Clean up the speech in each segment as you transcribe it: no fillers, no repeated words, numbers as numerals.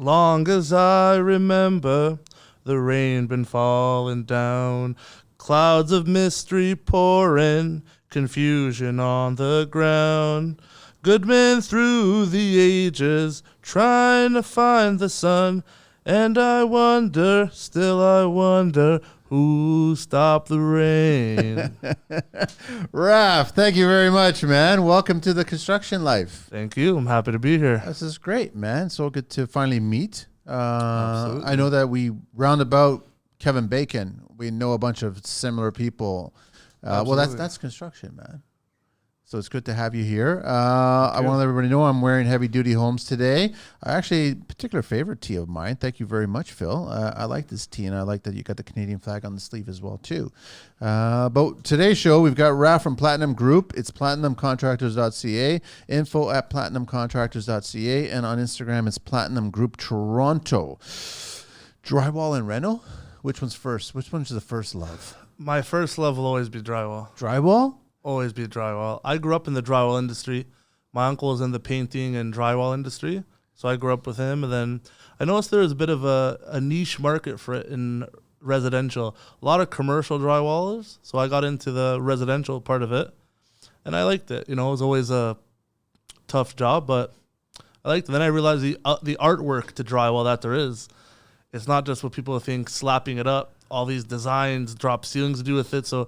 Long as I remember, the rain been falling down, clouds of mystery pouring, confusion on the ground. Good men through the ages, trying to find the sun, and I wonder, still I wonder, who stopped the rain? Raff, thank you very much, man. Welcome to the construction life. Thank you. I'm happy to be here. This is great, man. So good to finally meet. Absolutely. I know that we roundabout Kevin Bacon. We know a bunch of similar people. Well, that's construction, man. So it's good to have you here. I want to let everybody know I'm wearing Heavy Duty Homes today. Actually, particular favorite tee of mine. Thank you very much, Phil. I like this tee, and I like that you got the Canadian flag on the sleeve as well, too. But today's show, we've got Raff from Platinum Group. It's platinumcontractors.ca, info@platinumcontractors.ca, and on Instagram, it's Platinum Group Toronto. Drywall and reno? Which one's first? Which one's the first love? My first love will always be drywall. Drywall? Always be drywall. I grew up in the drywall industry. My uncle was in the painting and drywall industry, so I grew up with him. And then I noticed there was a bit of a niche market for it in residential. A lot of commercial drywallers, so I got into the residential part of it, and I liked it. You know, it was always a tough job, but I liked it. Then I realized the artwork to drywall that there is. It's not just what people think, slapping it up, all these designs, drop ceilings to do with it. So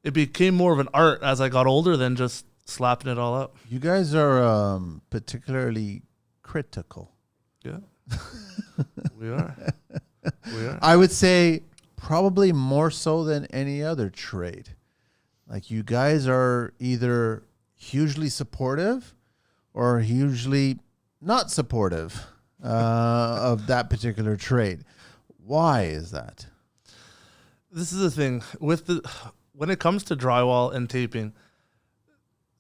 it became more of an art as I got older than just slapping it all up. You guys are particularly critical. Yeah, we are. We are. I would say probably more so than any other trade. Like, you guys are either hugely supportive or hugely not supportive of that particular trade. Why is that? This is the thing when it comes to drywall and taping,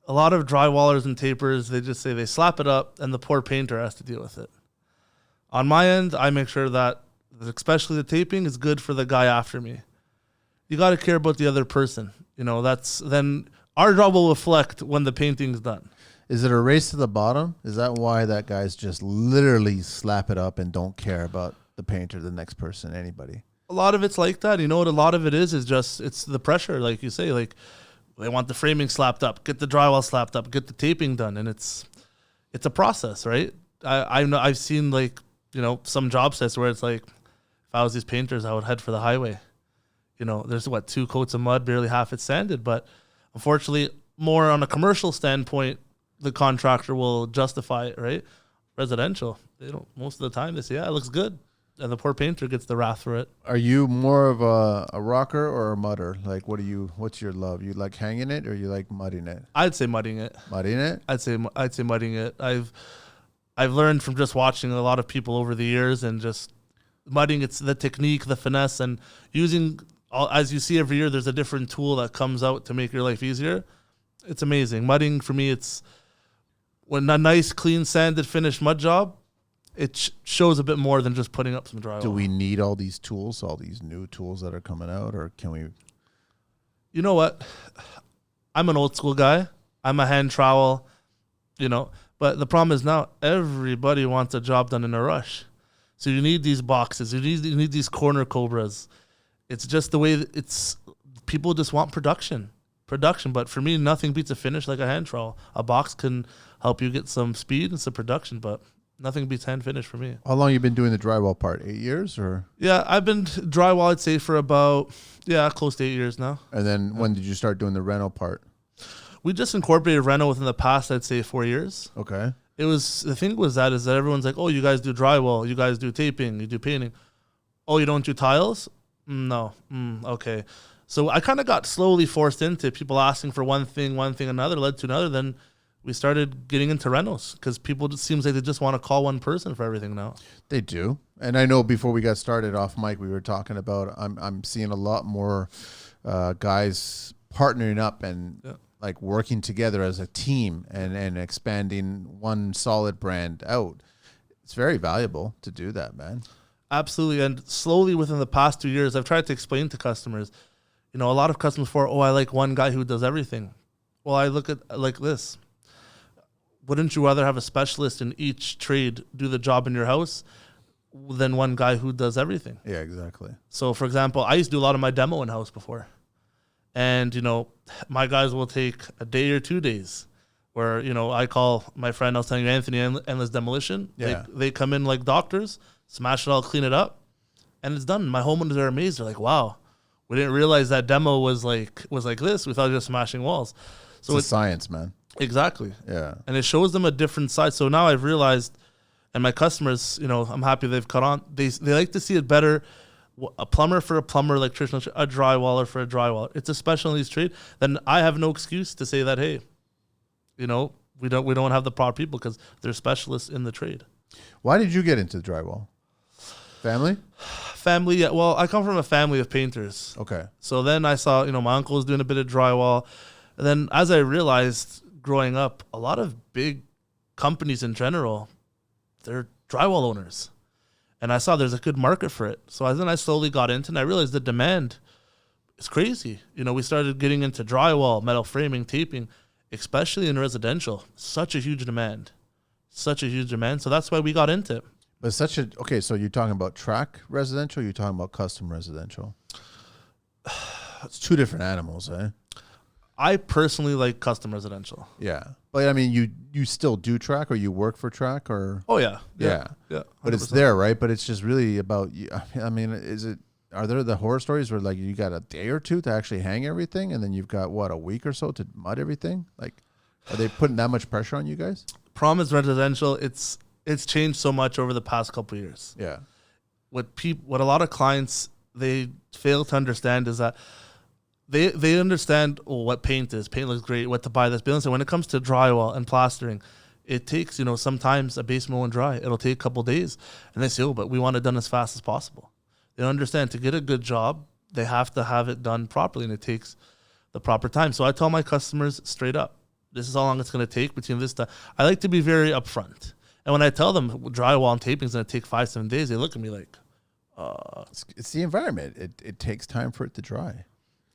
a lot of drywallers and tapers, they just say they slap it up and the poor painter has to deal with it. On my end, I make sure that, especially the taping, is good for the guy after me. You got to care about the other person. You know, then our job will reflect when the painting's done. Is it a race to the bottom? Is that why that guys just literally slap it up and don't care about the painter, the next person, anybody? A lot of it's like that. You know what a lot of it is just, it's the pressure, like you say. Like, they want the framing slapped up, get the drywall slapped up, get the taping done, and it's a process, right? I've seen, like, you know, some job sites where it's like, if I was these painters, I would head for the highway. You know, there's 2 coats of mud, barely half it sanded, but unfortunately, more on a commercial standpoint, the contractor will justify it, right? Residential, they don't. Most of the time, they say, yeah, it looks good. And the poor painter gets the wrath for it. Are you more of a rocker or a mudder? Like, what's your love? You like hanging it or you like mudding it? I'd say mudding it. Mudding it? I'd say mudding it. I've learned from just watching a lot of people over the years, and just mudding, it's the technique, the finesse, and using, as you see every year, there's a different tool that comes out to make your life easier. It's amazing. Mudding, for me, it's when a nice, clean, sanded, finished mud job, it shows a bit more than just putting up some drywall. Do we need all these tools, all these new tools that are coming out, or can we? You know what? I'm an old school guy. I'm a hand trowel, you know. But the problem is now everybody wants a job done in a rush. So you need these boxes. You need these corner cobras. It's just the way people just want production. But for me, nothing beats a finish like a hand trowel. A box can help you get some speed and some production, but nothing beats hand finish for me. How long you been doing the drywall part? 8 years or? Yeah, I've been drywall, I'd say, for about, close to 8 years now. And then when did you start doing the reno part? We just incorporated reno within the past, I'd say, 4 years. Okay. The thing was that everyone's like, oh, you guys do drywall, you guys do taping, you do painting. Oh, you don't do tiles? No. Okay. So I kind of got slowly forced into people asking for one thing, another led to another. Then we started getting into rentals because people, it seems like they just want to call one person for everything now. They do. And I know before we got started off mic, we were talking about, I'm seeing a lot more guys partnering up and like working together as a team and expanding one solid brand out. It's very valuable to do that, man. Absolutely. And slowly within the past 2 years, I've tried to explain to customers, you know, a lot of customers I like one guy who does everything. Well, I look at like this. Wouldn't you rather have a specialist in each trade do the job in your house than one guy who does everything. Yeah, exactly. So, for example, I used to do a lot of my demo in-house before. And, my guys will take a day or 2 days where, I call my friend, I was telling you, Anthony, Endless Demolition. Yeah. They come in like doctors, smash it all, clean it up, and it's done. My homeowners are amazed. They're like, wow, we didn't realize that demo was like this. We thought just smashing walls. So it's science, man. Exactly. Yeah. And it shows them a different side. So now I've realized, and my customers, I'm happy they've caught on. They like to see it better. A plumber for a plumber, electrician, a drywaller for a drywaller. It's a specialist trade. Then I have no excuse to say that, hey, we don't have the proper people because they're specialists in the trade. Why did you get into drywall? Family? Family, yeah. Well, I come from a family of painters. Okay. So then I saw, my uncle was doing a bit of drywall. And then as I realized growing up, a lot of big companies in general, they're drywall owners. And I saw there's a good market for it. So then I slowly got into it, and I realized the demand is crazy. We started getting into drywall, metal framing, taping, especially in residential. Such a huge demand. So that's why we got into it. But so you're talking about track residential, you're talking about custom residential. It's two different animals, eh? I personally like custom residential. Yeah. But I mean, you still do track, or you work for track, or? Oh yeah. Yeah. But it's there, right? But it's just really about, I mean, are there the horror stories where like you got a day or two to actually hang everything, and then you've got a week or so to mud everything? Like, are they putting that much pressure on you guys? Problem is residential, it's changed so much over the past couple of years. Yeah. What a lot of clients, they fail to understand is that they understand what paint is. Paint looks great, what to buy this. But when it comes to drywall and plastering, it takes, sometimes a basement won't dry. It'll take a couple days. And they say, but we want it done as fast as possible. They understand to get a good job, they have to have it done properly, and it takes the proper time. So I tell my customers straight up, this is how long it's going to take between this time. I like to be very upfront. And when I tell them drywall and taping is going to take 5-7 days, they look at me like, It's the environment. It takes time for it to dry.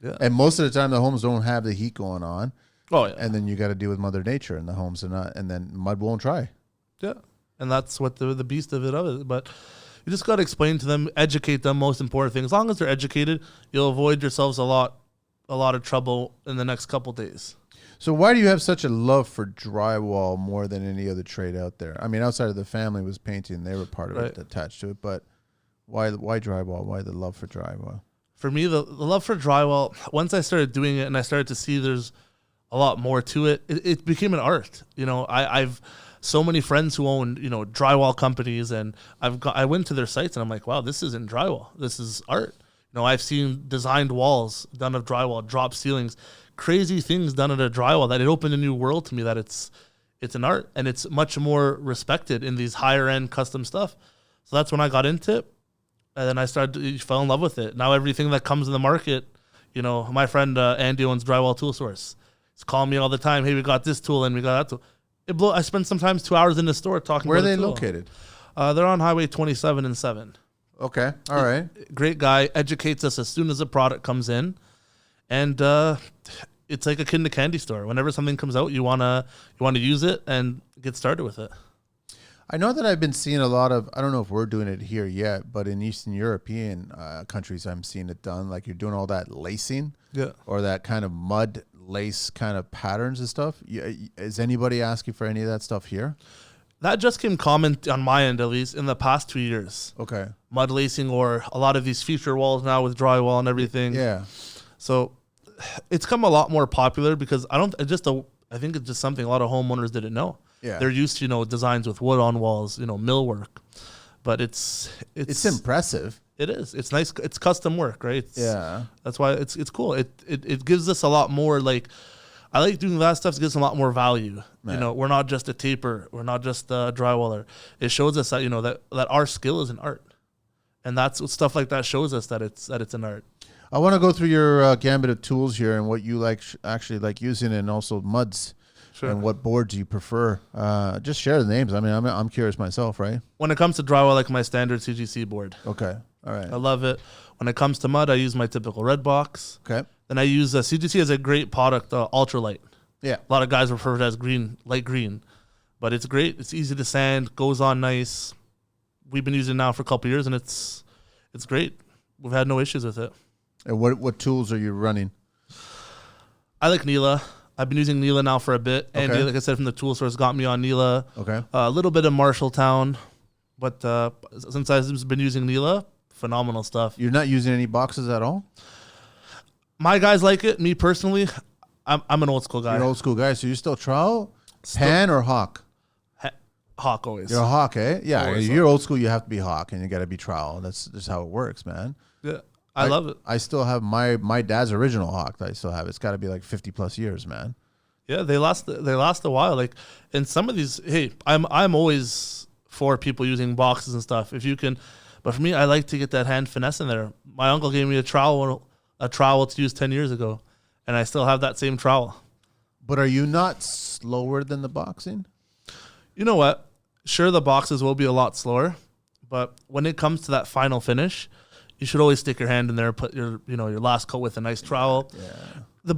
Yeah. And most of the time, the homes don't have the heat going on. Oh, yeah. And then you got to deal with Mother Nature, and the homes are not, and then mud won't dry. Yeah. And that's what the beast of it is. But you just got to explain to them, educate them, most important thing. As long as they're educated, you'll avoid yourselves a lot of trouble in the next couple days. So why do you have such a love for drywall more than any other trade out there? I mean, outside of the family was painting, they were part of it, attached to it. But why drywall? Why the love for drywall? For me, the love for drywall, once I started doing it and I started to see there's a lot more to it, it became an art. I've so many friends who own, drywall companies, and I went to their sites and I'm like, wow, this isn't drywall. This is art. I've seen designed walls done of drywall, drop ceilings, crazy things done in a drywall that it opened a new world to me, that it's an art, and it's much more respected in these higher end custom stuff. So that's when I got into it. And then I fell in love with it. Now everything that comes in the market, my friend Andy owns Drywall Tool Source. He's calling me all the time. Hey, we got this tool and we got that tool. I spend sometimes 2 hours in the store talking. Where about are they the tool. located? They're on Highway 27 and 7. Okay, all right. Great guy, educates us as soon as a product comes in, and it's like a kid in a candy store. Whenever something comes out, you wanna use it and get started with it. I know that I've been seeing a lot of, I don't know if we're doing it here yet, but in Eastern European countries, I'm seeing it done. Like you're doing all that lacing, or that kind of mud lace kind of patterns and stuff. Is anybody asking for any of that stuff here? That just came common on my end, at least, in the past 2 years. Okay. Mud lacing, or a lot of these feature walls now with drywall and everything. Yeah. So it's come a lot more popular because I think it's just something a lot of homeowners didn't know. Yeah. They're used to, designs with wood on walls, millwork. But it's impressive. It is. It's nice. It's custom work, right? That's why it's cool. It gives us a lot more, like, I like doing that stuff. It gives us a lot more value. Man. We're not just a taper. We're not just a drywaller. It shows us that, that our skill is an art. And that's what stuff like that shows us, that it's an art. I want to go through your gambit of tools here and what you actually like using, and also muds. Sure. And what boards you prefer. Just share the names. I mean, I'm curious myself, right? When it comes to drywall, I like my standard CGC board. Okay. All right. I love it. When it comes to mud, I use my typical red box. Okay. Then I use CGC as a great product, ultralight. Yeah. A lot of guys refer to it as green, light green. But it's great. It's easy to sand, goes on nice. we've been using it now for a couple of years, and it's great. We've had no issues with it. And what tools are you running? I like Neela. I've been using Neela now for a bit. Okay. Andy, like I said, from the tool source, got me on Neela. Okay. A little bit of Marshalltown, but since I've been using Neela, phenomenal stuff. You're not using any boxes at all? My guys like it. Me personally, I'm an old school guy. You're an old school guy, so you're still trowel, pan, or hawk? Hawk always. You're a hawk, eh? Yeah, Always you're old school. You have to be hawk, and you got to be trowel. That's just how it works, man. Yeah, I love it. I still have my dad's original hawk that I still have. It's got to be like 50+ years, man. Yeah, they last a while. Like, in some of these, hey, I'm always for people using boxes and stuff if you can, but for me, I like to get that hand finesse in there. My uncle gave me a trowel to use 10 years ago, and I still have that same trowel. But are you not slower than the boxing? You know what? Sure, the boxes will be a lot slower, but when it comes to that final finish, you should always stick your hand in there, put your last coat with a nice trowel. Yeah. The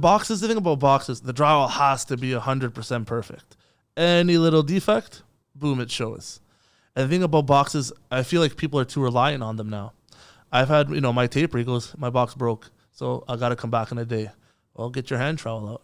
thing about boxes, the drywall has to be 100% perfect. Any little defect, boom, it shows. And the thing about boxes, I feel like people are too reliant on them now. I've had, my taper, he goes, my box broke, so I got to come back in a day. Well, get your hand trowel out.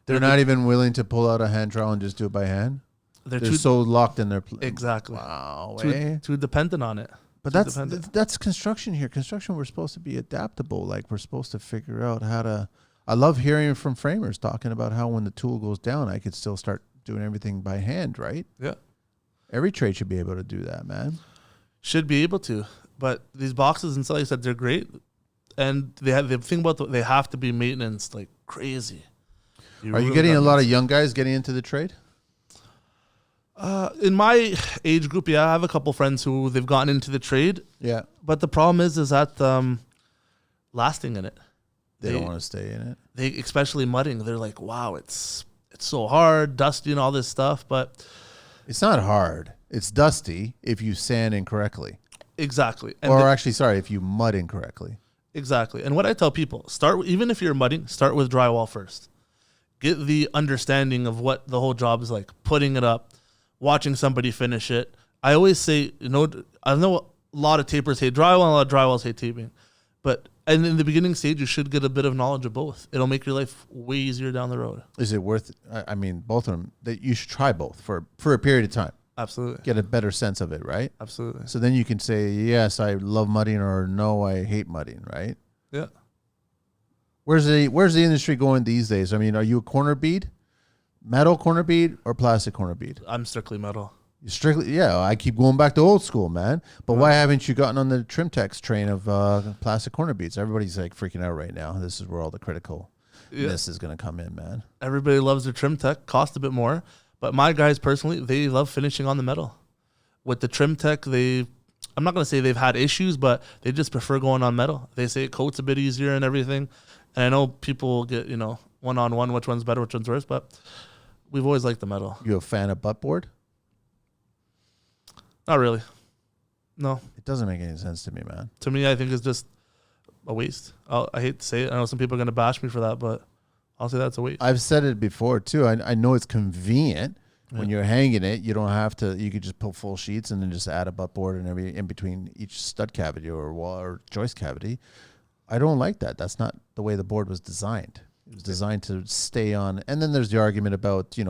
They're not even willing to pull out a hand trowel and just do it by hand? They're so locked in their... Exactly. Wow. Too dependent on it. But that's construction here. Construction, we're supposed to be adaptable. Like, we're supposed to figure out how to... I love hearing from framers talking about how when the tool goes down, I could still start doing everything by hand, right? Yeah. Every trade should be able to do that, man. Should be able to. But these boxes and stuff, like I said, they're great. And they have the thing about they have to be maintenance like crazy. Are you getting a lot of young guys getting into the trade? In my age group, yeah, I have a couple friends who they've gotten into the trade. Yeah. But the problem is that lasting in it. They don't want to stay in it. They, especially mudding, they're like, wow, it's so hard, dusty and all this stuff. But it's not hard. It's dusty if you sand incorrectly. Exactly. And if you mud incorrectly. Exactly. And what I tell people, even if you're mudding, start with drywall first. Get the understanding of what the whole job is like, putting it up, watching somebody finish it. I always say, I know a lot of tapers hate drywall and a lot of drywalls hate taping. And in the beginning stage, you should get a bit of knowledge of both. It'll make your life way easier down the road. Is it worth I mean, both of them, that you should try both for a period of time. Absolutely. Get a better sense of it, right? Absolutely. So then you can say, yes, I love mudding, or no, I hate mudding, right? Yeah. Where's the industry going these days? I mean, are you a corner bead, metal corner bead, or plastic corner bead? I'm strictly metal. Yeah, I keep going back to old school, man. But why haven't you gotten on the Trimtex train of plastic corner beads? Everybody's like freaking out right now. This is where all the criticalness is going to come in, man. Everybody loves their Trimtech, cost a bit more. But my guys personally, they love finishing on the metal. With the Trimtech, I'm not going to say they've had issues, but they just prefer going on metal. They say it coats a bit easier and everything. And I know people get, one-on-one, which one's better, which one's worse, but we've always liked the metal. You a fan of buttboard? Not really. No. It doesn't make any sense to me, man. To me, I think it's just a waste. I hate to say it. I know some people are going to bash me for that, but I'll say that's a waste. I've said it before, too. I know it's convenient. When you're hanging it, you don't have to. You could just pull full sheets and then just add a buttboard and in between each stud cavity or wall or joist cavity. I don't like that. That's not the way the board was designed. It was designed to stay on. And then there's the argument about you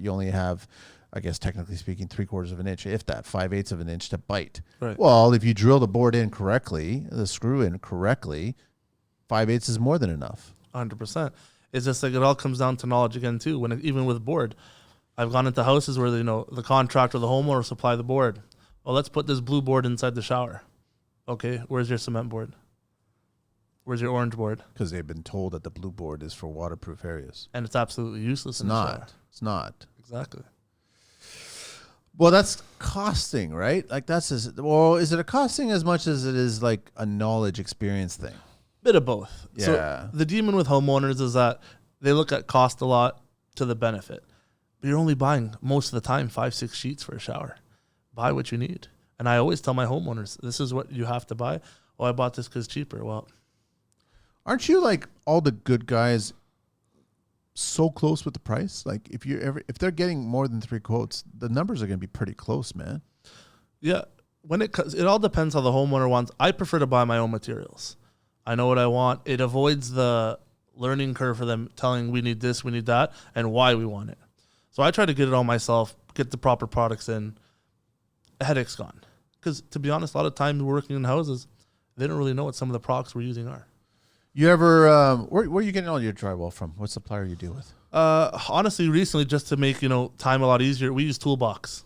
only have, I guess technically speaking, 3/4 of an inch, if that, 5/8 of an inch to bite. Right. Well, if you drill the board in correctly, the screw in correctly, 5/8 is more than enough. 100%. It's just like it all comes down to knowledge again too. Even with board. I've gone into houses where the contractor, the homeowner supply the board. Well, let's put this blue board inside the shower. Okay, where's your cement board? Where's your orange board? Because they've been told that the blue board is for waterproof areas. And it's absolutely useless in the shower. It's not. Exactly. Well, that's costing, right? Like is it a costing as much as it is like a knowledge experience thing? Bit of both. Yeah. So the demon with homeowners is that they look at cost a lot to the benefit. You're only buying most of the time 5-6 sheets for a shower. Buy what you need. And I always tell my homeowners, this is what you have to buy. Oh, I bought this because it's cheaper. Well, aren't you like all the good guys so close with the price? Like if they're getting more than 3 quotes, the numbers are going to be pretty close, man. Yeah. it all depends how the homeowner wants. I prefer to buy my own materials. I know what I want. It avoids the learning curve for them telling we need this, we need that, and why we want it. So I try to get it all myself, get the proper products in. Headache's gone. Because to be honest, a lot of times working in houses, they don't really know what some of the products we're using are. You ever, where are you getting all your drywall from? What supplier you deal with? Honestly, recently, just to make time a lot easier, we use TOOLBX.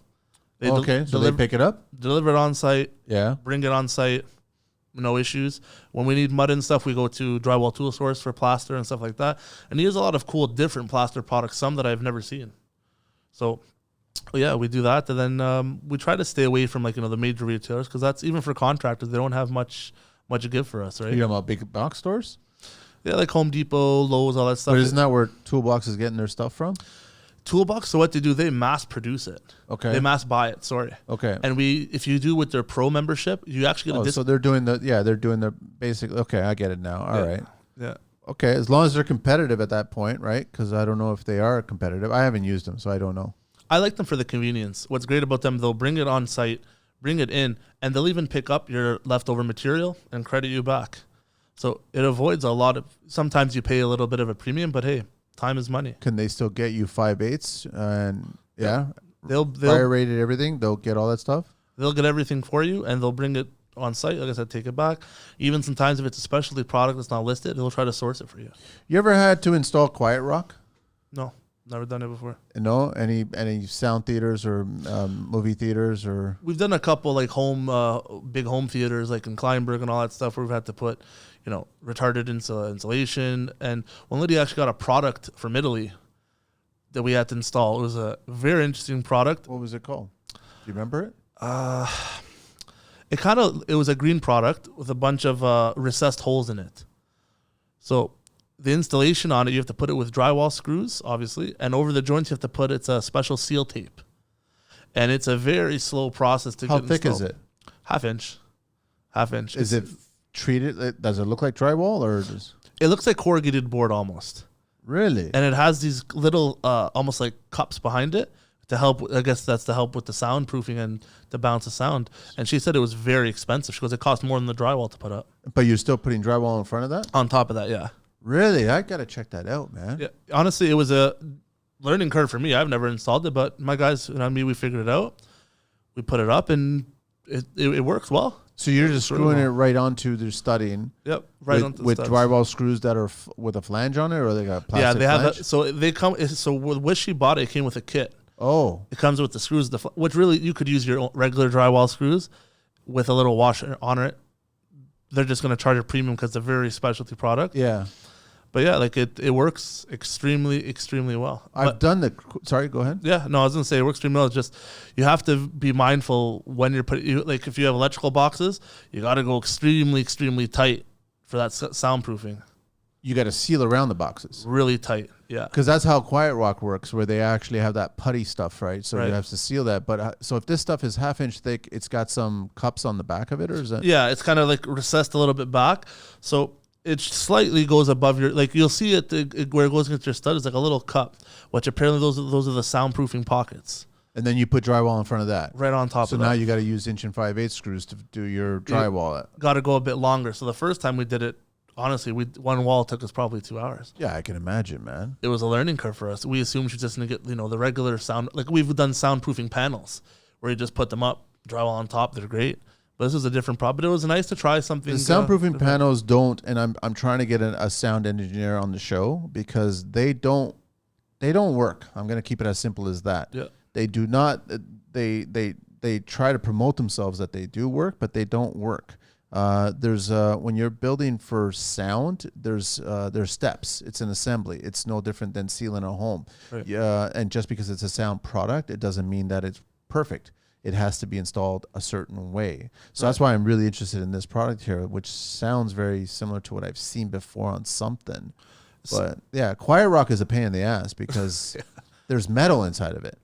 They pick it up? Deliver it on site. Yeah. Bring it on site. No issues. When we need mud and stuff, we go to Drywall Tool Source for plaster and stuff like that. And he has a lot of cool different plaster products, some that I've never seen. So, yeah, we do that. And then we try to stay away from the major retailers because that's even for contractors. They don't have much to give for us, right? You talking about big box stores? Yeah, like Home Depot, Lowe's, all that stuff. But isn't that where TOOLBX is getting their stuff from? TOOLBX, so what they do, they mass produce it. Okay. They mass buy it, sorry. Okay. And if you do with their pro membership, you actually get a so they're doing the basic, okay, I get it now. All right. Yeah. Okay, as long as they're competitive at that point, right? Because I don't know if they are competitive. I haven't used them, so I don't know. I like them for the convenience. What's great about them, they'll bring it on site, bring it in, and they'll even pick up your leftover material and credit you back. So it avoids a lot of, sometimes you pay a little bit of a premium, but hey, time is money. Can they still get you 5/8 and they'll fire rated everything? They'll get all that stuff? They'll get everything for you and they'll bring it on site. Like I said, take it back. Even sometimes if it's a specialty product that's not listed, they'll try to source it for you. You ever had to install Quiet Rock? No, never done it before. No? Any sound theaters or movie theaters or? We've done a couple like big home theaters like in Kleinberg and all that stuff where we've had to put, retarded insulation. And one lady actually got a product from Italy that we had to install. It was a very interesting product. What was it called? Do you remember it? It was a green product with a bunch of recessed holes in it. So the installation on it, you have to put it with drywall screws, obviously, and over the joints you have to put it's a special seal tape. And it's a very slow process to get installed. How thick is it? Half inch. Is it treated? Does it look like drywall or does? It looks like corrugated board almost. Really? And it has these little, almost like cups behind it to help. I guess that's to help with the soundproofing and to bounce the sound. And she said it was very expensive. She goes, it cost more than the drywall to put up. But you're still putting drywall in front of that? On top of that, yeah. Really? I gotta check that out, man. Yeah. Honestly, it was a learning curve for me. I've never installed it, but my guys and me, we figured it out. We put it up, and it works well. So you're just screwing it right onto their studding. Yep, right onto the with studs. drywall screws that are with a flange on it, or they got plastic. Yeah, they flange? have. So they come. So when she bought it, it came with a kit. Oh, it comes with the screws. Which really you could use your regular drywall screws with a little washer on it. They're just going to charge a premium because it's a very specialty product. Yeah. But yeah, like it works extremely, extremely well. Sorry, go ahead. Yeah, no, I was gonna say it works extremely well. It's just you have to be mindful when you're putting. Like if you have electrical boxes, you got to go extremely, extremely tight for that soundproofing. You got to seal around the boxes. Really tight, yeah. Because that's how Quiet Rock works, where they actually have that putty stuff, right? So you have to seal that. But so if this stuff is half-inch thick, it's got some cups on the back of it, or is that? Yeah, it's kind of like recessed a little bit back, so it slightly goes above your. Like you'll see it where it goes against your stud is like a little cup, which apparently those are the soundproofing pockets. And then you put drywall in front of that. Right on top of that. So now you got to use 1 5/8 screws to do your drywall. Got to go a bit longer. So the first time we did it, honestly, one wall took us probably 2 hours. Yeah, I can imagine, man. It was a learning curve for us. We assumed she's just going to get, the regular sound. Like we've done soundproofing panels where you just put them up, drywall on top. They're great. But this was a different problem. But it was nice to try something. The soundproofing panels don't, and I'm trying to get a sound engineer on the show because they don't work. I'm going to keep it as simple as that. Yeah. They do not, they try to promote themselves that they do work, but they don't work. There's when you're building for sound, there's steps. It's an assembly. It's no different than sealing a home. Right. And just because it's a sound product, it doesn't mean that it's perfect. It has to be installed a certain way. So that's why I'm really interested in this product here, which sounds very similar to what I've seen before on something. But yeah, Quiet Rock is a pain in the ass because there's metal inside of it.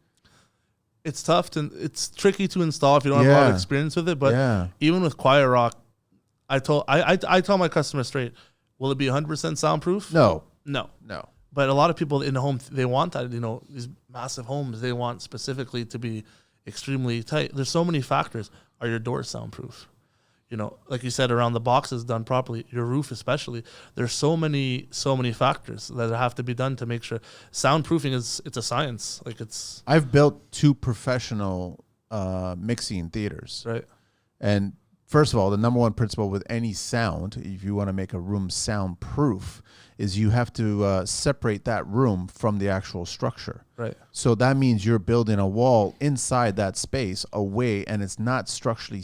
It's tough it's tricky to install if you don't have a lot of experience with it. But even with Quiet Rock, I tell my customers straight, will it be 100% soundproof? No. But a lot of people in the home, they want that, these massive homes, they want specifically to be extremely tight. There's so many factors. Are your doors soundproof? You know, like you said, around the boxes done properly, your roof especially. There's so many factors that have to be done to make sure soundproofing it's a science. Like I've built 2 professional mixing theaters. Right. And first of all, the number one principle with any sound, if you want to make a room soundproof, is you have to separate that room from the actual structure. Right. So that means you're building a wall inside that space away, and it's not structurally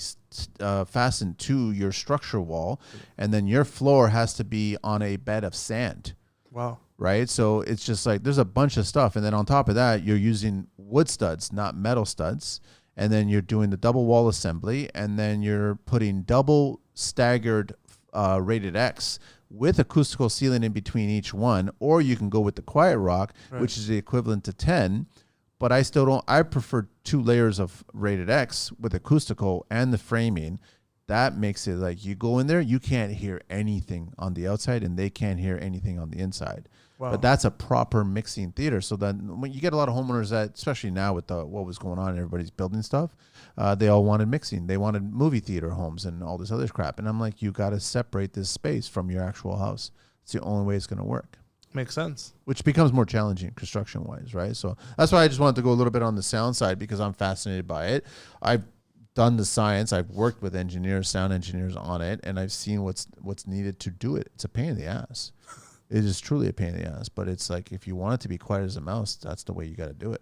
fastened to your structure wall. And then your floor has to be on a bed of sand. Wow. Right. So it's just like there's a bunch of stuff. And then on top of that, you're using wood studs, not metal studs. And then you're doing the double wall assembly. And then you're putting double staggered rated X with acoustical ceiling in between each one. Or you can go with the quiet rock, which is the equivalent to 10. But I still don't. I prefer 2 layers of rated X with acoustical and the framing. That makes it like you go in there, you can't hear anything on the outside, and they can't hear anything on the inside. Wow. But that's a proper mixing theater. So then when you get a lot of homeowners that, especially now with what was going on, everybody's building stuff, they all wanted mixing. They wanted movie theater homes and all this other crap. And I'm like, you got to separate this space from your actual house. It's the only way it's going to work. Makes sense. Which becomes more challenging construction-wise, right? So that's why I just wanted to go a little bit on the sound side, because I'm fascinated by it. I've done the science. I've worked with engineers, sound engineers on it, and I've seen what's needed to do it. It's a pain in the ass. It is truly a pain in the ass, but it's like if you want it to be quiet as a mouse, that's the way you got to do it.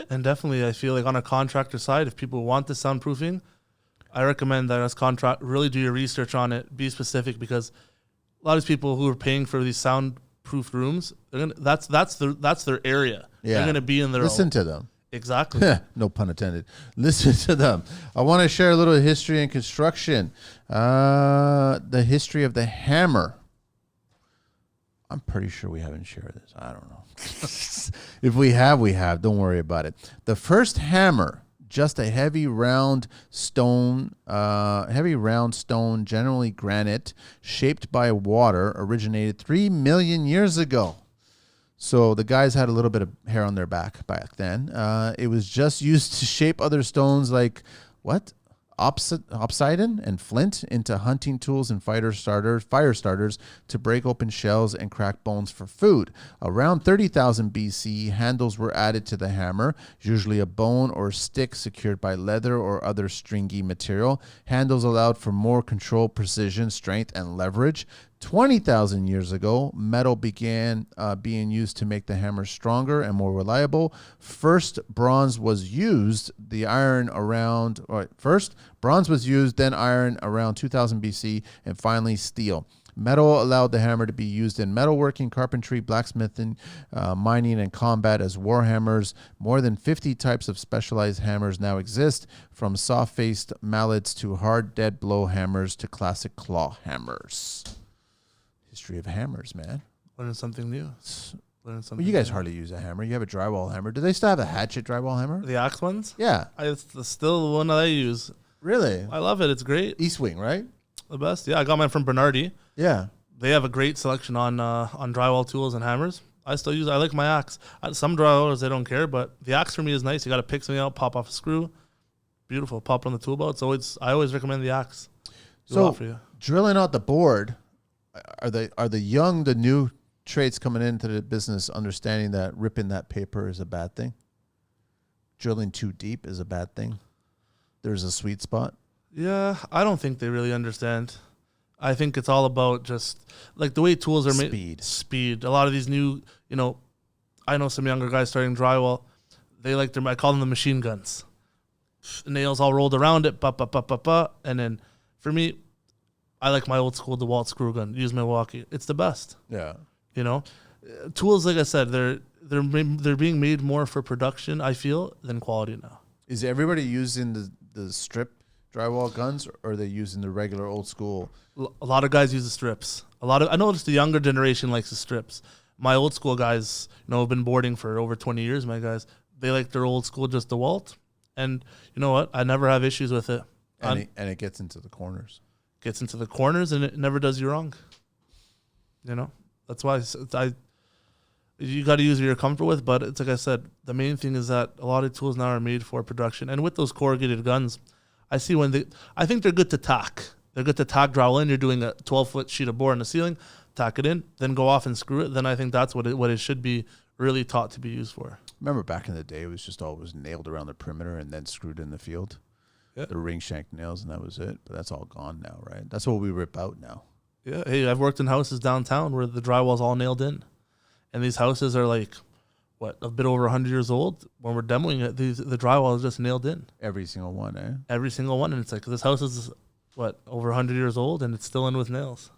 And definitely, I feel like on a contractor side, if people want the soundproofing, I recommend that as contract really do your research on it, be specific, because a lot of people who are paying for these soundproof rooms, that's their area. Yeah. They're gonna be in their Listen to them. Exactly. No pun intended. Listen to them. I want to share a little history in construction. The history of the hammer. I'm pretty sure we haven't shared this. I don't know. If we have, we have. Don't worry about it. The first hammer, just a heavy round stone, generally granite, shaped by water, originated 3 million years ago. So the guys had a little bit of hair on their back then. It was just used to shape other stones like obsidian and flint into hunting tools and fire starters to break open shells and crack bones for food. Around 30,000 BC, handles were added to the hammer, usually a bone or stick secured by leather or other stringy material. Handles allowed for more control, precision, strength, and leverage. 20,000 years ago, metal began being used to make the hammer stronger and more reliable. First, bronze was used, then iron around 2000 BC, and finally steel. Metal allowed the hammer to be used in metalworking, carpentry, blacksmithing, mining, and combat as war hammers. More than 50 types of specialized hammers now exist, from soft-faced mallets to hard dead blow hammers to classic claw hammers. History of hammers, man. Learning something new. Well, you guys hardly use a hammer. You have a drywall hammer. Do they still have a hatchet drywall hammer? The axe ones? Yeah. It's still the one that I use. Really? I love it. It's great. East Wing, right? The best. Yeah, I got mine from Bernardi. Yeah. They have a great selection on drywall tools and hammers. I like my axe. Some drywallers, they don't care, but the axe for me is nice. You got to pick something out, pop off a screw. Beautiful. Pop it on the tool belt. I always recommend the axe. So drilling out the board, are the new trades coming into the business understanding that ripping that paper is a bad thing? Drilling too deep is a bad thing? There's a sweet spot? Yeah, I don't think they really understand. I think it's all about just like the way tools are made. Speed. A lot of these new, I know some younger guys starting drywall. They like I call them the machine guns. Nails all rolled around it, and then for me, I like my old school DeWalt screw gun. Use Milwaukee. It's the best. Yeah. Tools, like I said, they're being made more for production, I feel, than quality now. Is everybody using the strip drywall guns, or are they using the regular old school? A lot of guys use the strips. I noticed the younger generation likes the strips. My old school guys, have been boarding for over 20 years. My guys, they like their old school, just DeWalt. And you know what? I never have issues with it. And it gets into the corners. Gets into the corners, and it never does you wrong. That's why you got to use what you're comfortable with. But it's like I said, the main thing is that a lot of tools now are made for production. And with those corrugated guns, I see I think they're good to tack. They're good to tack drywall in. You're doing a 12-foot sheet of board in the ceiling, tack it in, then go off and screw it. Then I think that's what it should be really taught to be used for. Remember back in the day, it was just always nailed around the perimeter and then screwed in the field. Yeah. The ring shank nails, and that was it. But that's all gone now, right? That's what we rip out now. Yeah. Hey, I've worked in houses downtown where the drywall's all nailed in. And these houses are like, a bit over 100 years old. When we're demoing it, the drywall is just nailed in. Every single one, eh? Every single one. And it's like, this house is, over 100 years old, and it's still in with nails.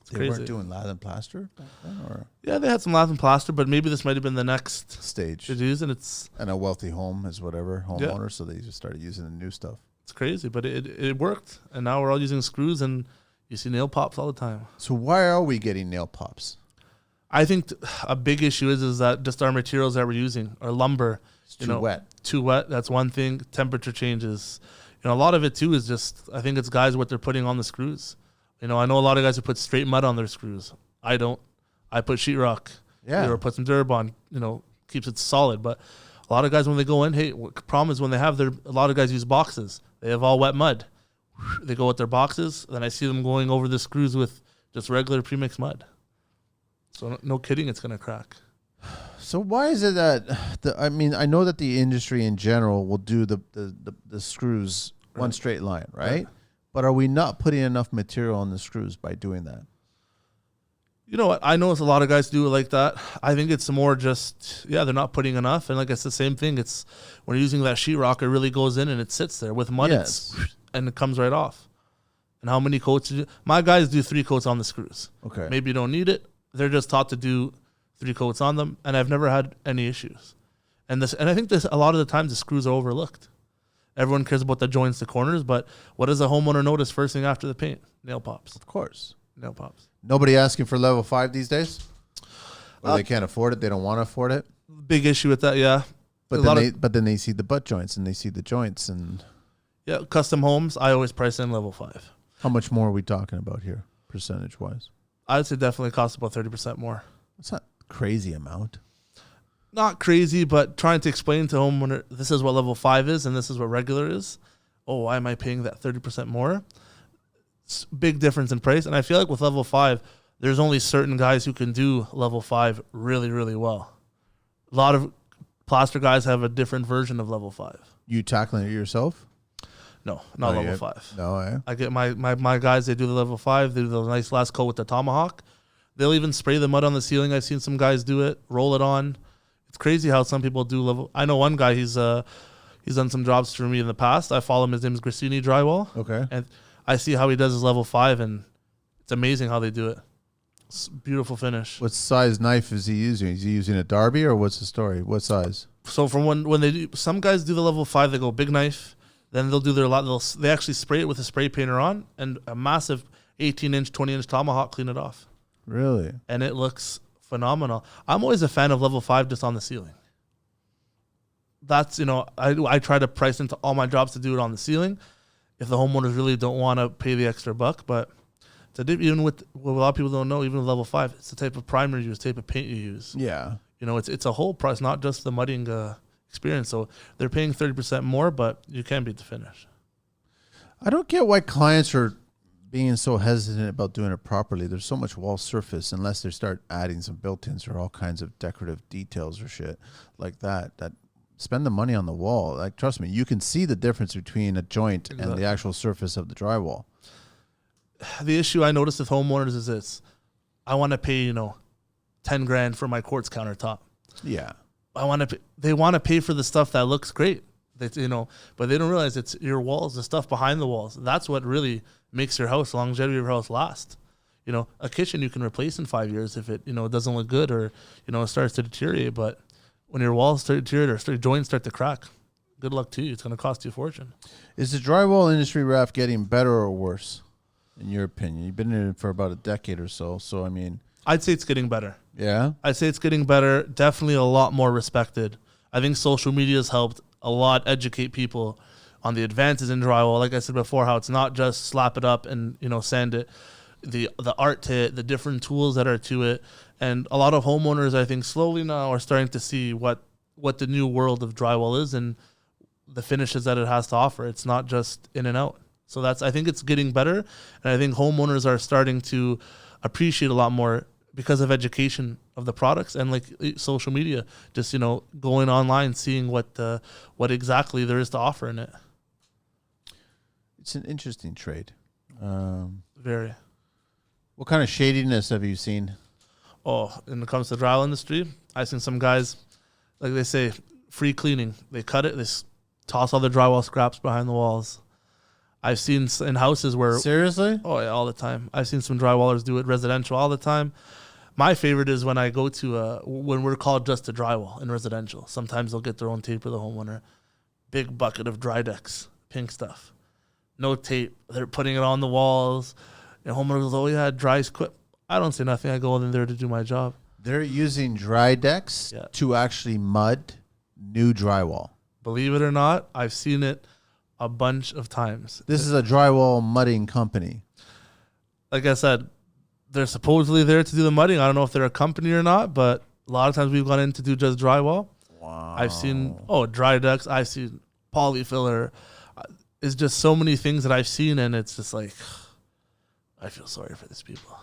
It's crazy. They weren't doing lath and plaster back then? Or? Yeah, they had some lath and plaster, but maybe this might have been the next stage to use. And a wealthy home is whatever, homeowner, so they just started using the new stuff. It's crazy, but it worked. And now we're all using screws, and you see nail pops all the time. So why are we getting nail pops? I think a big issue is that just our materials that we're using, our lumber. It's too wet. Too wet, that's one thing. Temperature changes. A lot of it, too, is just, I think it's guys what they're putting on the screws. I know a lot of guys who put straight mud on their screws. I don't. I put sheetrock. Yeah. Or put some Durabond, keeps it solid. But a lot of guys, when they go in, problem is when they have a lot of guys use boxes. They have all wet mud. They go with their boxes. Then I see them going over the screws with just regular premixed mud. So no kidding, it's going to crack. So why is it that, I know that the industry in general will do the screws one straight line, right? Yeah. But are we not putting enough material on the screws by doing that? You know what? I know a lot of guys do it like that. I think it's more just, they're not putting enough. And like it's the same thing. It's when you're using that sheetrock, it really goes in and it sits there with mud. Yes. And it comes right off. And how many coats? My guys do 3 coats on the screws. Okay. Maybe you don't need it. They're just taught to do 3 coats on them. And I've never had any issues. And I think a lot of the times the screws are overlooked. Everyone cares about the joints, the corners, but what does a homeowner notice first thing after the paint? Nail pops. Of course. Nail pops. Nobody asking for level 5 these days? Or they can't afford it, they don't want to afford it? Big issue with that, yeah. But then they see the butt joints and they see the joints. And yeah, custom homes, I always price in level 5. How much more are we talking about here, percentage-wise? I'd say definitely costs about 30% more. That's not a crazy amount. Not crazy, but trying to explain to homeowner this is what level 5 is and this is what regular is. Oh, why am I paying that 30% more? It's big difference in price. And I feel like with level 5, there's only certain guys who can do level 5 really, really well. A lot of plaster guys have a different version of level 5. You tackling it yourself? No, not level 5. No, I get my guys, they do the level 5. They do the nice last coat with the tomahawk. They'll even spray the mud on the ceiling. I've seen some guys do it, roll it on. It's crazy how some people do level. I know one guy, he's done some jobs for me in the past. I follow him. His name is Grassini Drywall. Okay. And I see how he does his level 5, and it's amazing how they do it. It's a beautiful finish. What size knife is he using? Is he using a Darby, or what's the story? What size? So from when they do, some guys do the level 5, they go big knife. Then they'll do they actually spray it with a spray painter on and a massive 18-inch, 20-inch tomahawk, clean it off. Really? And it looks phenomenal. I'm always a fan of level 5 just on the ceiling. That's, I try to price into all my jobs to do it on the ceiling if the homeowners really don't want to pay the extra buck. But even with what a lot of people don't know, even with level 5, it's the type of primer you use, type of paint you use. Yeah. It's a whole price, not just the mudding experience. So they're paying 30% more, but you can't beat the finish. I don't get why clients are being so hesitant about doing it properly. There's so much wall surface, unless they start adding some built-ins or all kinds of decorative details or shit like that spend the money on the wall. Like, trust me, you can see the difference between a joint and the actual surface of the drywall. The issue I noticed with homeowners is this. I want to pay, $10,000 for my quartz countertop. Yeah. They want to pay for the stuff that looks great. But they don't realize it's your walls, the stuff behind the walls. That's what really makes your house, longevity of your house last. A kitchen you can replace in 5 years if it, doesn't look good or, it starts to deteriorate. But when your walls start to deteriorate or joints start to crack, good luck to you. It's going to cost you a fortune. Is the drywall industry, Raff, getting better or worse, in your opinion? You've been in it for about a decade or so. So, I'd say it's getting better. Yeah? I'd say it's getting better. Definitely a lot more respected. I think social media has helped a lot educate people on the advances in drywall. Like I said before, how it's not just slap it up and, sand it. The art to it, the different tools that are to it. And a lot of homeowners, I think, slowly now are starting to see what the new world of drywall is and the finishes that it has to offer. It's not just in and out. So I think it's getting better, and I think homeowners are starting to appreciate a lot more because of education of the products and like social media. Just going online, seeing what exactly there is to offer in it. It's an interesting trade. Very. What kind of shadiness have you seen? Oh, when it comes to the drywall industry, I've seen some guys, like they say, free cleaning. They cut it, they toss all the drywall scraps behind the walls. I've seen in houses where... Seriously? Oh, yeah, all the time. I've seen some drywallers do it residential all the time. My favorite is when I go to, when we're called just to drywall in residential. Sometimes they'll get their own tape for the homeowner. Big bucket of dry decks, pink stuff. No tape. They're putting it on the walls. And homeowner goes, oh, yeah, dries quick. I don't say nothing. I go in there to do my job. They're using dry decks to actually mud new drywall. Believe it or not, I've seen it a bunch of times. This is a drywall mudding company. Like I said, they're supposedly there to do the mudding. I don't know if they're a company or not, but a lot of times we've gone in to do just drywall. Wow. I've seen, dry decks. I've seen polyfiller. It's just so many things that I've seen, and it's just like, I feel sorry for these people.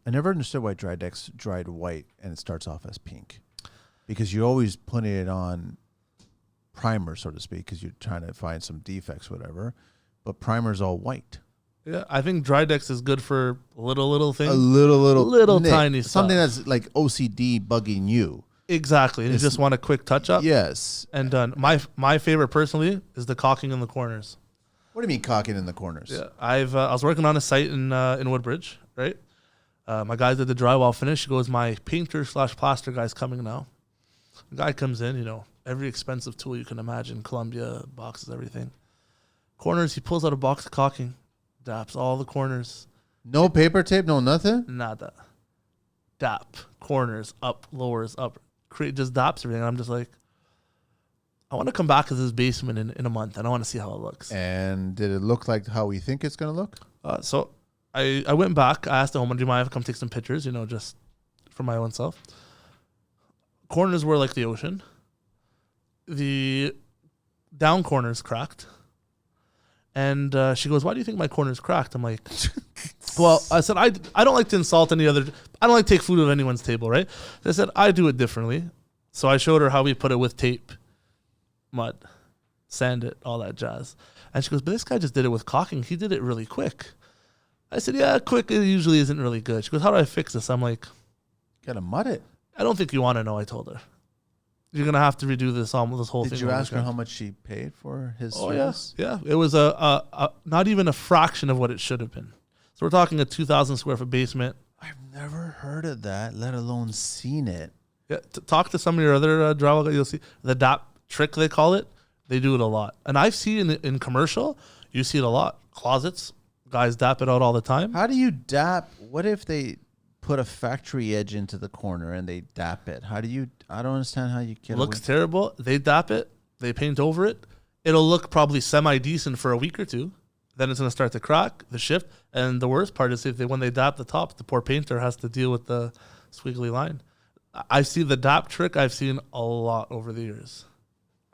I never understood why dry decks dried white and it starts off as pink. Because you're always putting it on primer, so to speak, because you're trying to find some defects, whatever. But primer's all white. Yeah, I think dry decks is good for little things. A little tiny stuff. Something that's like OCD bugging you. Exactly. And you just want a quick touch up. Yes. And done. My favorite personally is the caulking in the corners. What do you mean caulking in the corners? Yeah, I was working on a site in Woodbridge, right? My guys did the drywall finish. He goes, my painter/plaster guy's coming now. The guy comes in, every expensive tool you can imagine, Columbia, boxes, everything. Corners, he pulls out a box of caulking, daps all the corners. No paper tape, no nothing? Nada. Dap, corners, up, lowers, up. Just daps everything. And I'm just like, I want to come back to this basement in a month, and I want to see how it looks. And did it look like how we think it's going to look? So I went back. I asked the homeowner, do you mind if I come take some pictures, just for my own self? Corners were like the ocean. The down corners cracked. And she goes, why do you think my corner's cracked? I'm like, well, I said, I don't like to insult any other, I don't like to take food off anyone's table, right? I said, I do it differently. So I showed her how we put it with tape, mud, sand it, all that jazz. And she goes, but this guy just did it with caulking. He did it really quick. I said, yeah, quick it usually isn't really good. She goes, how do I fix this? I'm like, gotta mud it. I don't think you want to know, I told her. You're going to have to redo this whole thing. Did you ask her how much she paid for his service? Yeah. It was a not even a fraction of what it should have been. So we're talking a 2,000 square foot basement. I've never heard of that, let alone seen it. Yeah, talk to some of your other drywall guys. You'll see the DAP trick, they call it. They do it a lot. And I've seen it in commercial. You see it a lot. Closets, guys DAP it out all the time. How do you DAP? What if they put a factory edge into the corner and they DAP it? How do you... I don't understand how you can... Looks terrible. They DAP it. They paint over it. It'll look probably semi-decent for a week or two. Then it's going to start to crack, the shift. And the worst part is when they DAP the top, the poor painter has to deal with the squiggly line. I see the DAP trick. I've seen a lot over the years.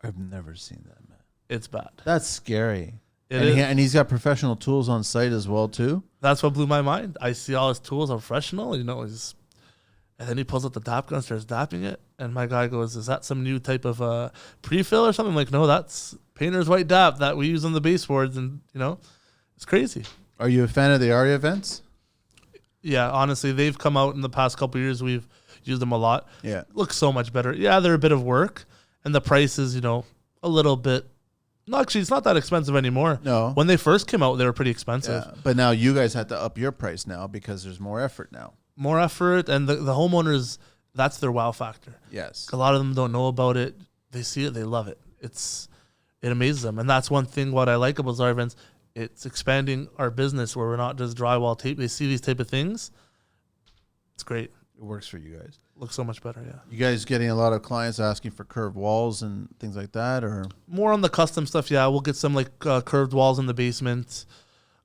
I've never seen that, man. It's bad. That's scary. And he's got professional tools on site as well, too? That's what blew my mind. I see all his tools are professional, and then he pulls out the DAP gun, starts dapping it, and my guy goes, is that some new type of pre-fill or something? I'm like, no, that's painter's white DAP that we use on the baseboards, and, it's crazy. Are you a fan of the ARIA vents? Yeah, honestly, they've come out in the past couple of years. We've used them a lot. Yeah. Looks so much better. Yeah, they're a bit of work, and the price is, a little bit... No, actually, it's not that expensive anymore. No. When they first came out, they were pretty expensive. Yeah, but now you guys have to up your price now because there's more effort now. More effort, and the homeowners, that's their wow factor. Yes. A lot of them don't know about it. They see it, they love it. It amazes them. And that's one thing what I like about our events. It's expanding our business where we're not just drywall tape. They see these type of things. It's great. It works for you guys. Looks so much better, yeah. You guys getting a lot of clients asking for curved walls and things like that, or more on the custom stuff? Yeah, we'll get some curved walls in the basement.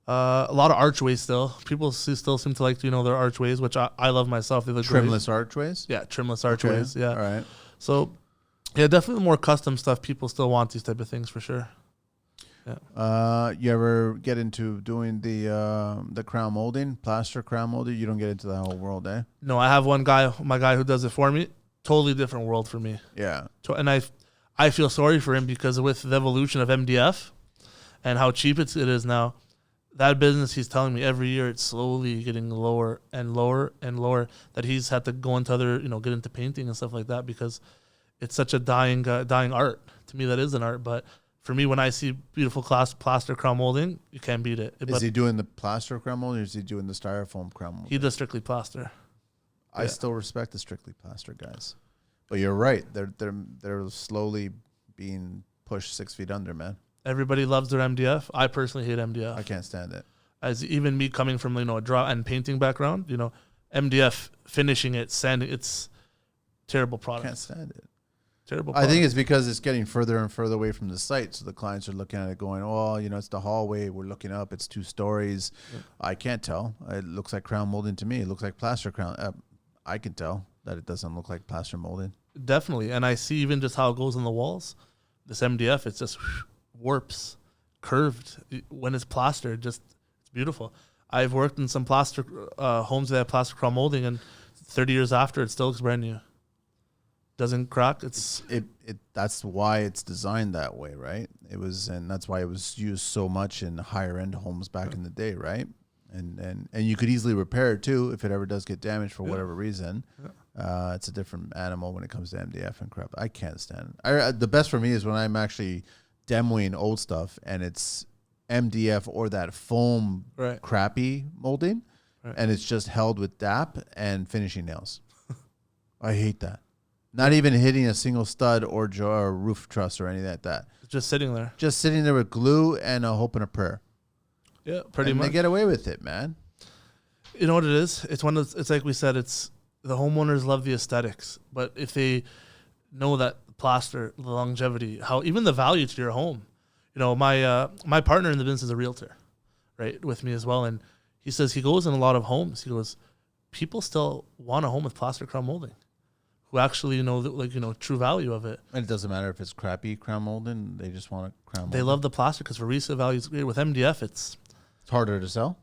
A lot of archways still. People still seem to like their archways, which I love myself. They look trimless great. archways. Yeah, trimless archways. Okay. Yeah. All right. So Yeah, definitely more custom stuff. People still want these type of things for sure. Yeah. You ever get into doing the crown molding, plaster crown molding? You don't get into that whole world, eh? No, I have one guy, my guy who does it for me. Totally different world for me. Yeah. And I feel sorry for him because with the evolution of MDF and how cheap it is now, that business, he's telling me every year it's slowly getting lower and lower and lower, that he's had to go into other, get into painting and stuff like that because it's such a dying art. To me, that is an art. But for me, when I see beautiful plaster crown molding, you can't beat it. Is he doing the plaster crown molding or is he doing the styrofoam crown molding? He does strictly plaster. I still respect the strictly plaster guys. But you're right. They're slowly being pushed 6 feet under, man. Everybody loves their MDF. I personally hate MDF. I can't stand it. As even me coming from a draw and painting background, MDF finishing it, sanding, it's terrible product. Can't stand it. Terrible product. I think it's because it's getting further and further away from the site, so the clients are looking at it going, "Oh, it's the hallway. We're looking up. It's 2 stories. Yeah. I can't tell. It looks like crown molding to me. It looks like plaster crown. I can tell that it doesn't look like plaster molding. Definitely, and I see even just how it goes on the walls. This MDF, it's just warps, curved. When it's plastered, it's beautiful. I've worked in some plaster homes that have plaster crown molding, and 30 years after, it still looks brand new. Doesn't crack. That's why it's designed that way, right? And that's why it was used so much in higher end homes back in the day, right? And you could easily repair it too if it ever does get damaged for whatever reason. Yeah. It's a different animal when it comes to MDF and crap. I can't stand it. The best for me is when I'm actually demoing old stuff and it's MDF or that foam crappy molding, and it's just held with DAP and finishing nails. I hate that. Not even hitting a single stud or roof truss or anything like that. Just sitting there. Just sitting there with glue and a hope and a prayer. Yeah, pretty much. They get away with it, man. You know what it is? It's like we said, it's the homeowners love the aesthetics, but if they know that plaster, the longevity, how even the value to your home. My partner in the business is a realtor, right, with me as well, and he says he goes in a lot of homes. He goes, people still want a home with plaster crown molding, who actually know true value of it. And it doesn't matter if it's crappy crown molding; they just want a crown molding. They love the plaster because for resale value is great. With MDF, it's harder to sell.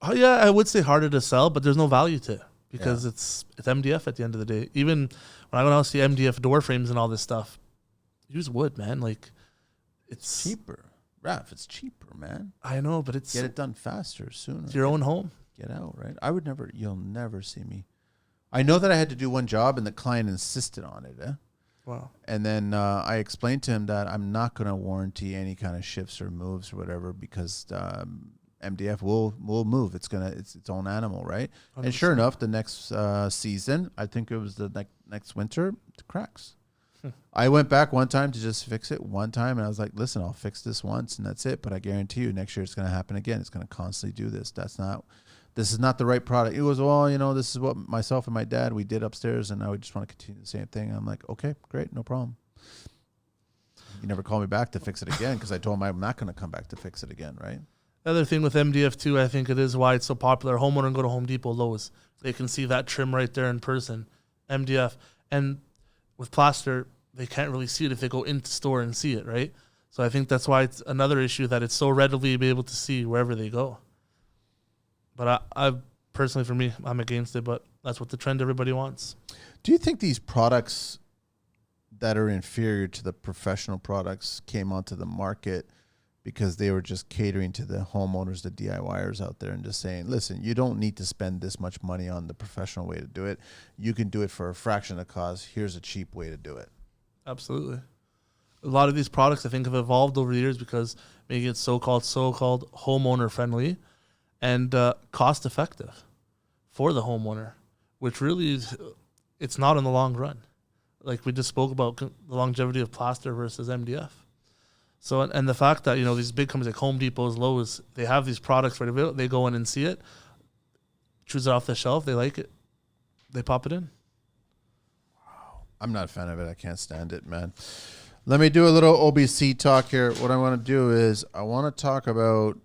Oh yeah, I would say harder to sell, but there's no value to it because it's MDF at the end of the day. Even when I go out see MDF door frames and all this stuff, use wood, man. Like it's cheaper. Raff, it's cheaper, man. I know, but get it done faster, sooner. It's your own home. Get out, right? You'll never see me. I know that I had to do one job and the client insisted on it. Wow. And then I explained to him that I'm not going to warranty any kind of shifts or moves or whatever because MDF will move. It's its own animal, right? 100%. And sure enough, the next season, I think it was the next winter, it cracks. I went back one time to just fix it one time, and I was like, listen, I'll fix this once, and that's it. But I guarantee you next year it's going to happen again. It's going to constantly do this. This is not the right product. It was, this is what myself and my dad, we did upstairs, and now we just want to continue the same thing. And I'm like, okay, great, no problem. He never called me back to fix it again because I told him I'm not going to come back to fix it again, right? The other thing with MDF too, I think it is why it's so popular. Homeowner can go to Home Depot, Lowe's. They can see that trim right there in person, MDF. And with plaster, they can't really see it if they go into store and see it, right? So I think that's why it's another issue that it's so readily be able to see wherever they go. But I personally, for me, I'm against it, but that's what the trend everybody wants. Do you think these products that are inferior to the professional products came onto the market because they were just catering to the homeowners, the DIYers out there, and just saying, listen, you don't need to spend this much money on the professional way to do it. You can do it for a fraction of the cost. Here's a cheap way to do it. Absolutely. A lot of these products, I think, have evolved over the years because making it so-called homeowner friendly and cost effective for the homeowner, which really is, it's not in the long run. Like we just spoke about the longevity of plaster versus MDF. So, and the fact that, these big companies like Home Depot's, Lowe's, they have these products ready available. They go in and see it, choose it off the shelf. They like it. They pop it in. Wow. I'm not a fan of it. I can't stand it, man. Let me do a little OBC talk here. What I want to do is I want to talk about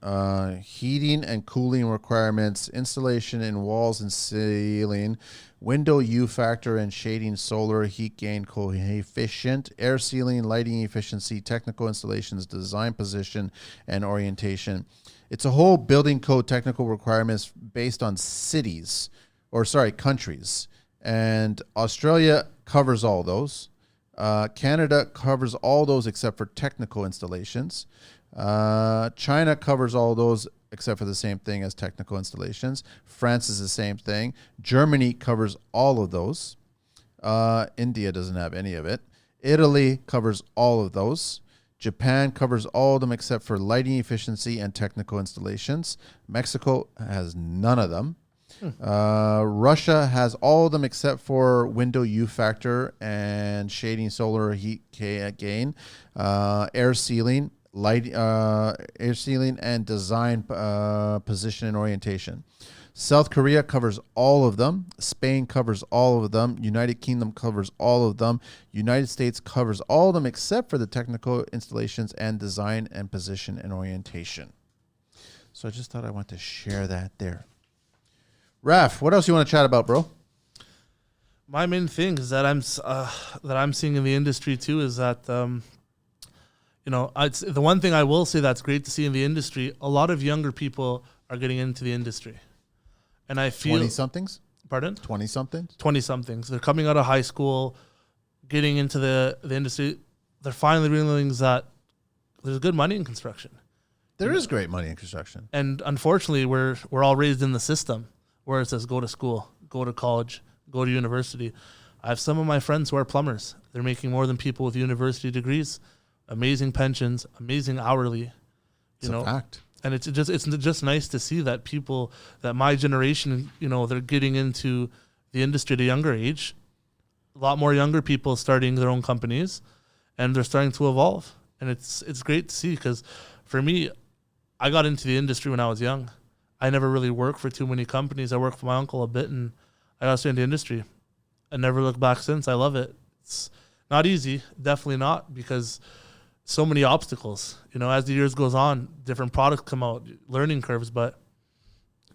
heating and cooling requirements, installation in walls and ceiling, window U factor and shading, solar heat gain coefficient, air sealing, lighting efficiency, technical installations, design position, and orientation. It's a whole building code technical requirements based on countries. And Australia covers all those. Canada covers all those except for technical installations. China covers all those except for the same thing as technical installations. France is the same thing. Germany covers all of those. India doesn't have any of it. Italy covers all of those. Japan covers all of them except for lighting efficiency and technical installations. Mexico has none of them. Russia has all of them except for window U factor and shading, solar heat gain, air sealing, air sealing, and design position and orientation. South Korea covers all of them. Spain covers all of them. United Kingdom covers all of them. United States covers all of them except for the technical installations and design and position and orientation. So I just thought I want to share that there. Raff, what else you want to chat about, bro? My main thing is that I'm seeing in the industry too is that the one thing I will say that's great to see in the industry, a lot of younger people are getting into the industry, and I feel 20-somethings. Pardon? 20-somethings. 20-somethings. They're coming out of high school, getting into the industry. They're finally realizing that there's good money in construction. There is great money in construction, and unfortunately, we're all raised in the system where it says go to school, go to college, go to university. I have some of my friends who are plumbers. They're making more than people with university degrees, amazing pensions, amazing hourly. It's a fact. And it's just nice to see that people, that my generation, they're getting into the industry at a younger age. A lot more younger people starting their own companies, and they're starting to evolve. And it's great to see, because for me, I got into the industry when I was young. I never really worked for too many companies. I worked for my uncle a bit, and I got straight into the industry. I never looked back since. I love it. It's not easy, definitely not, because so many obstacles. As the years goes on, different products come out, learning curves, but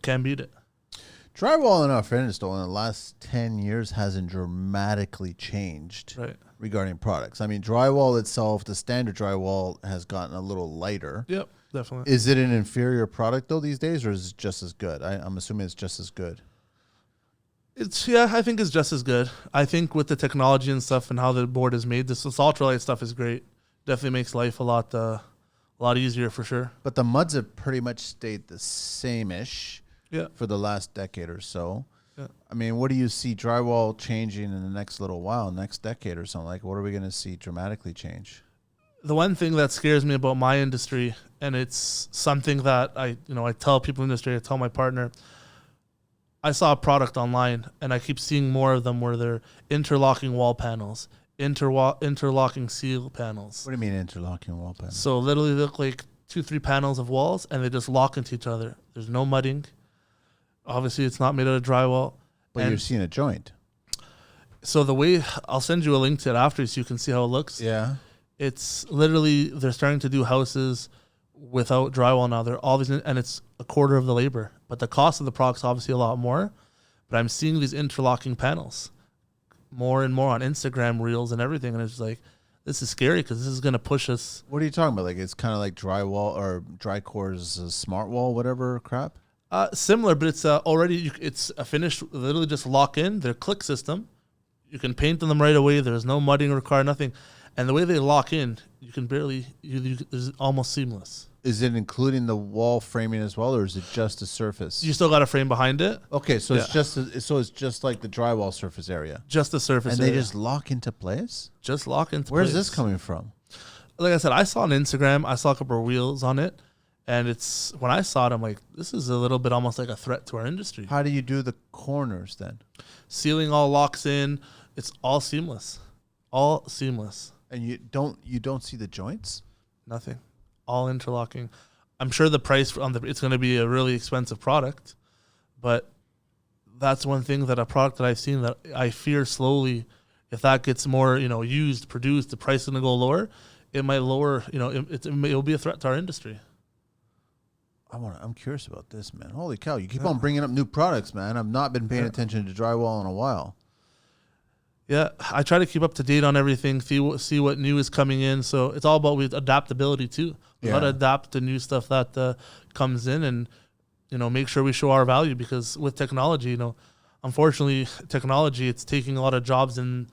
can't beat it. Drywall in our fairness, though, in the last 10 years hasn't dramatically changed regarding products. I mean, drywall itself, the standard drywall has gotten a little lighter. Yep, definitely. Is it an inferior product, though, these days, or is it just as good? I'm assuming it's just as good. I think it's just as good. I think with the technology and stuff and how the board is made, this ultralight stuff is great. Definitely makes life a lot easier for sure. But the muds have pretty much stayed the same-ish. Yeah. For the last decade or so. Yeah. I mean, what do you see drywall changing in the next little while, next decade or something? Like, what are we going to see dramatically change? The one thing that scares me about my industry, and it's something that I tell people in the industry, I tell my partner, I saw a product online, and I keep seeing more of them where they're interlocking wall panels, interlocking seal panels. What do you mean interlocking wall panels? So literally they look like 2-3 panels of walls, and they just lock into each other. There's no mudding. Obviously, it's not made out of drywall. But you're seeing a joint. So the way, I'll send you a link to it after so you can see how it looks. Yeah. It's literally, they're starting to do houses without drywall now. They're all these, and it's a quarter of the labor. But the cost of the product's obviously a lot more. But I'm seeing these interlocking panels more and more on Instagram reels and everything. And it's like, this is scary because this is going to push us. What are you talking about? Like, it's kind of like drywall or Drycore's smart wall, whatever crap? Similar, but it's already, it's a finished, literally just lock in their click system. You can paint them right away. There's no mudding required, nothing. And the way they lock in, you can barely, it's almost seamless. Is it including the wall framing as well, or is it just the surface? You still got a frame behind it. Okay, so it's just like the drywall surface area. Just the surface and area. they just lock into place? Just lock into place. Where's this coming from? Like I said, I saw on Instagram, I saw a couple of reels on it. And it's, when I saw it, I'm like, this is a little bit almost like a threat to our industry. How do you do the corners then? Ceiling all locks in. It's all seamless. All seamless. And you don't see the joints? Nothing. All interlocking. I'm sure the price it's going to be a really expensive product, but that's one thing that a product that I've seen that I fear slowly If that gets more, used, produced, the price is going to go lower. It might lower, it'll be a threat to our industry. I'm curious about this, man. Holy cow. You keep on bringing up new products, man. I've not been paying attention to drywall in a while. Yeah, I try to keep up to date on everything, see what new is coming in. So it's all about with adaptability too. We got to adapt to new stuff that comes in, and make sure we show our value, because with technology, unfortunately, technology, it's taking a lot of jobs in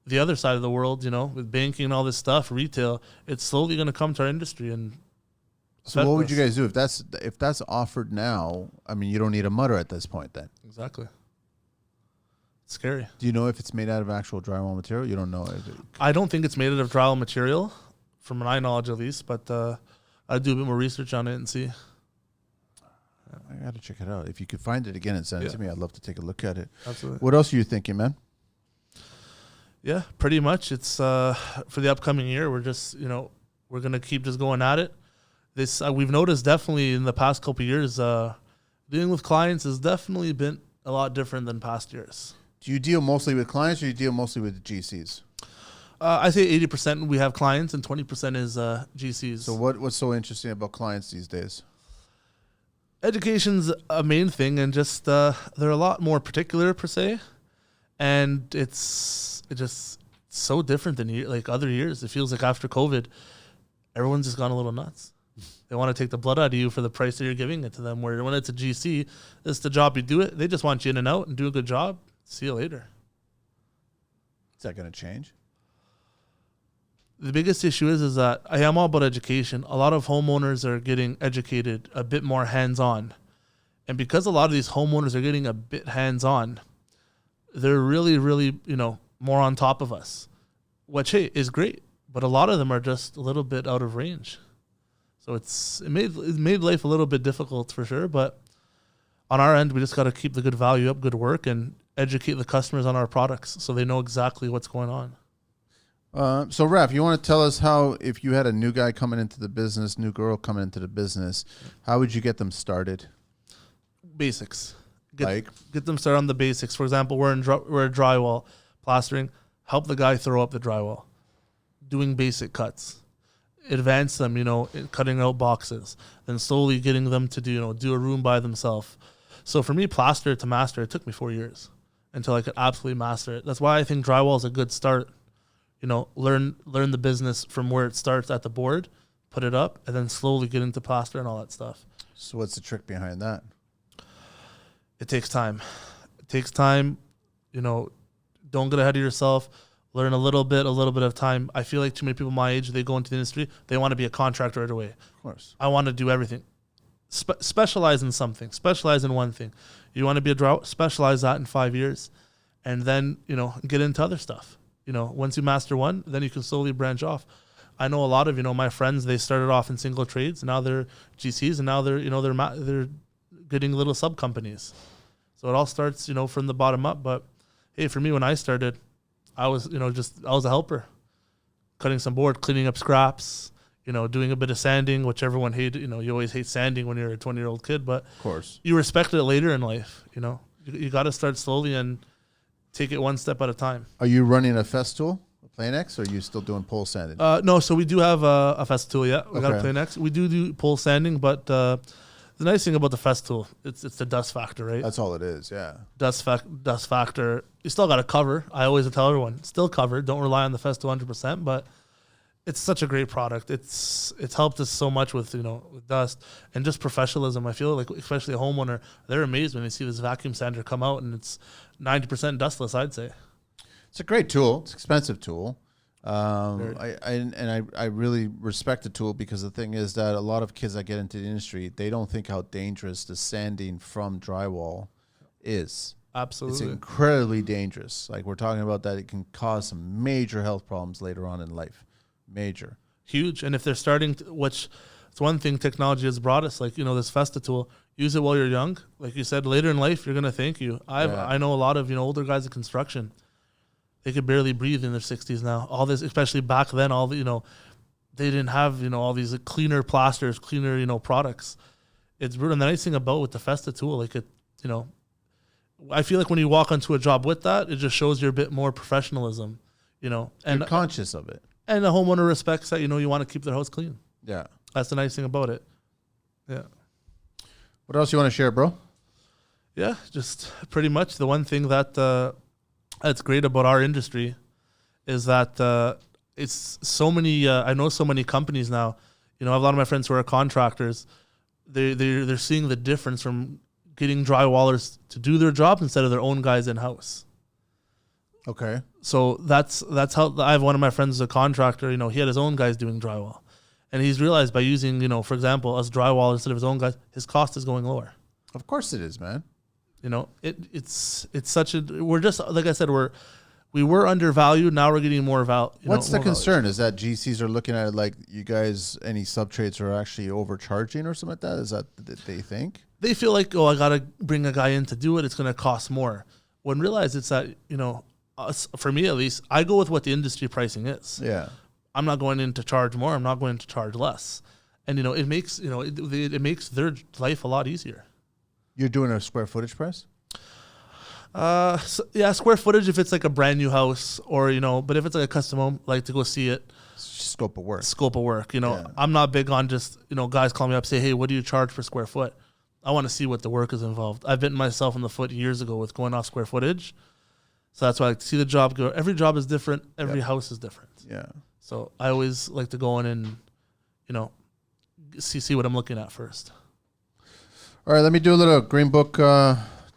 the other side of the world. With banking and all this stuff, retail, it's slowly going to come to our industry. And so, what would you guys do if that's offered now? I mean, you don't need a mutter at this point, then. Exactly. It's scary. Do you know if it's made out of actual drywall material? You don't know. I don't think it's made out of drywall material, from my knowledge at least. But I'd do a bit more research on it and see. I got to check it out. If you could find it again and send it to me, I'd love to take a look at it. Absolutely. What else are you thinking, man? Yeah, pretty much. It's for the upcoming year. We're just, we're going to keep just going at it. This we've noticed definitely in the past couple of years, dealing with clients has definitely been a lot different than past years. Do you deal mostly with clients, or you deal mostly with GCs? I say 80% we have clients and 20% is GCs. So what's so interesting about clients these days? Education's a main thing, and just they're a lot more particular per se, and it's just so different than like other years. It feels like after COVID, everyone's just gone a little nuts. They want to take the blood out of you for the price that you're giving it to them. Where when it's a GC, it's the job you do it. They just want you in and out and do a good job. See you later. Is that going to change? The biggest issue is that I am all about education. A lot of homeowners are getting educated a bit more hands-on. And because a lot of these homeowners are getting a bit hands-on, they're really, really, more on top of us, which, hey, is great. But a lot of them are just a little bit out of range. So it made life a little bit difficult for sure. But on our end, we just got to keep the good value up, good work, and educate the customers on our products so they know exactly what's going on. So, Raff, you want to tell us how, if you had a new guy coming into the business, new girl coming into the business, how would you get them started? Basics. Get them started on the basics. For example, we're drywall, plastering. Help the guy throw up the drywall. Doing basic cuts. Advance them, cutting out boxes. Then slowly getting them to do a room by themselves. So for me, plaster to master, it took me 4 years until I could absolutely master it. That's why I think drywall is a good start. Learn the business from where it starts at the board, put it up, and then slowly get into plaster and all that stuff. So what's the trick behind that? It takes time. Don't get ahead of yourself. Learn a little bit of time. I feel like too many people my age, they go into the industry, they want to be a contractor right away. Of course. I want to do everything. Specialize in something. Specialize in one thing. You want to be a drywall, specialize that in 5 years, and then, get into other stuff. Once you master one, then you can slowly branch off. I know a lot of, my friends, they started off in single trades, and now they're GCs, and now they're getting little sub companies. So it all starts, from the bottom up. But hey, for me, when I started, I was, I was a helper, cutting some board, cleaning up scraps, doing a bit of sanding, which everyone hated. You always hate sanding when you're a 20-year-old kid, but of course you respect it later in life. You got to start slowly and take it one step at a time. Are you running a Festool, a Planex, or are you still doing pole sanding? No, so we do have a Festool, yeah. We got a Planex. We do pole sanding, but the nice thing about the Festool, it's the dust factor, right? That's all it is, yeah. Dust factor. You still got to cover. I always tell everyone, still cover. Don't rely on the Festool 100%, but it's such a great product. It's helped us so much with with dust and just professionalism. I feel like, especially a homeowner, they're amazed when they see this vacuum sander come out and it's 90% dustless, I'd say. It's a great tool. It's an expensive tool. I really respect the tool, because the thing is that a lot of kids that get into the industry, they don't think how dangerous the sanding from drywall is. Absolutely. It's incredibly dangerous. Like, we're talking about that it can cause some major health problems later on in life. Major. Huge. And if they're starting to, which it's one thing technology has brought us, like, this Festa tool, use it while you're young. Like you said, later in life, you're going to thank you. I know a lot of, older guys in construction. They could barely breathe in their 60s now. All this, especially back then, all the, they didn't have, all these cleaner plasters, cleaner, products. It's brutal. And the nice thing about with the Festa tool, like I feel like when you walk onto a job with that, it just shows you're a bit more professionalism, and you're conscious of it. And the homeowner respects that, you want to keep their house clean. Yeah. That's the nice thing about it. Yeah. What else you want to share, bro? Yeah, just pretty much the one thing that that's great about our industry is that it's so many. I know so many companies now. I have a lot of my friends who are contractors. They're seeing the difference from getting drywallers to do their job instead of their own guys in house. Okay. So that's how I have one of my friends who's a contractor. He had his own guys doing drywall, and he's realized by using for example, us drywall instead of his own guys, his cost is going lower. Of course it is, man. It's such a, we're just, like I said, we were undervalued. Now we're getting more value. What's the concern? Is that GCs are looking at it like you guys, any sub-trades are actually overcharging or something like that? Is that they think? They feel like, I got to bring a guy in to do it. It's going to cost more. When realize it's that, for me at least, I go with what the industry pricing is. Yeah. I'm not going in to charge more. I'm not going to charge less. And, it makes, it makes their life a lot easier. You're doing a square footage price? Square footage if it's like a brand new house or, but if it's like a custom home, like to go see it. Scope of work. Yeah. I'm not big on just, guys call me up, say, hey, what do you charge per square foot? I want to see what the work is involved. I've bitten myself in the foot years ago with going off square footage. So that's why I like to see the job go. Every job is different. Every house is different. Yeah. So I always like to go in and, see what I'm looking at first. All right, let me do a little Green Book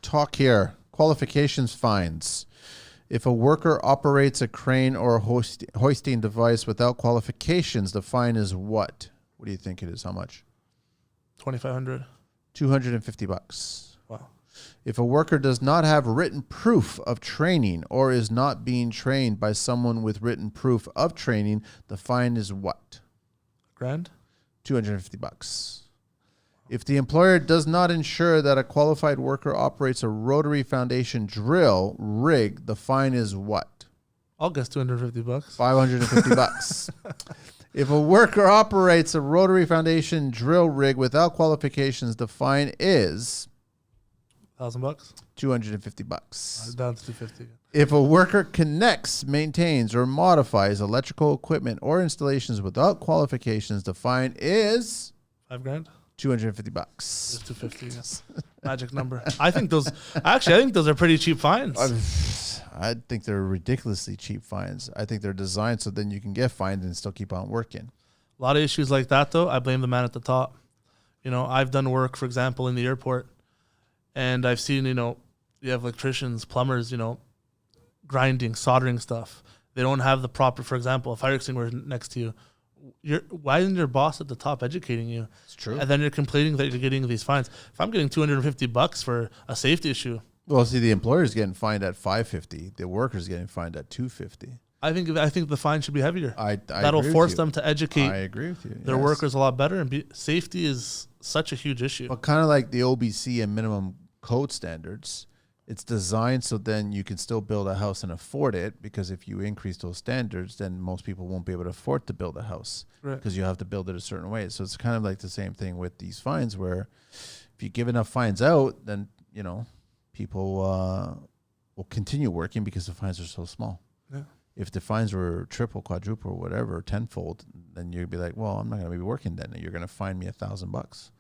talk here. Qualifications fines. If a worker operates a crane or a hoisting device without qualifications, the fine is what? What do you think it is? How much? $2,500. $250. Wow. If a worker does not have written proof of training or is not being trained by someone with written proof of training, the fine is what? $1,000. $250. If the employer does not ensure that a qualified worker operates a rotary foundation drill rig, the fine is what? I'll guess $250. $550. If a worker operates a rotary foundation drill rig without qualifications, the fine is $1,000. $250. Down to $250. If a worker connects, maintains, or modifies electrical equipment or installations without qualifications, the fine is $5,000. $250. It's $250. Yes. Magic number. I think those are pretty cheap fines. I think they're ridiculously cheap fines. I think they're designed so then you can get fined and still keep on working. A lot of issues like that, though, I blame the man at the top. I've done work, for example, in the airport, and I've seen, you have electricians, plumbers, grinding, soldering stuff. They don't have the proper, for example, a fire extinguisher next to you. Why isn't your boss at the top educating you? It's true. And then you're complaining that you're getting these fines. If I'm getting $250 for a safety issue. Well, see, the employer's getting fined at $550. The worker's getting fined at $250. I think the fine should be heavier. That'll force them to educate. I agree with you. Their workers a lot better, and safety is such a huge issue. But kind of like the OBC and minimum code standards, it's designed so then you can still build a house and afford it, because if you increase those standards, then most people won't be able to afford to build a house because you have to build it a certain way. So it's kind of like the same thing with these fines, where if you give enough fines out, then, people will continue working because the fines are so small. Yeah. If the fines were triple, quadruple, whatever, tenfold, then you'd be like, well, I'm not going to be working then. You're going to fine me $1,000.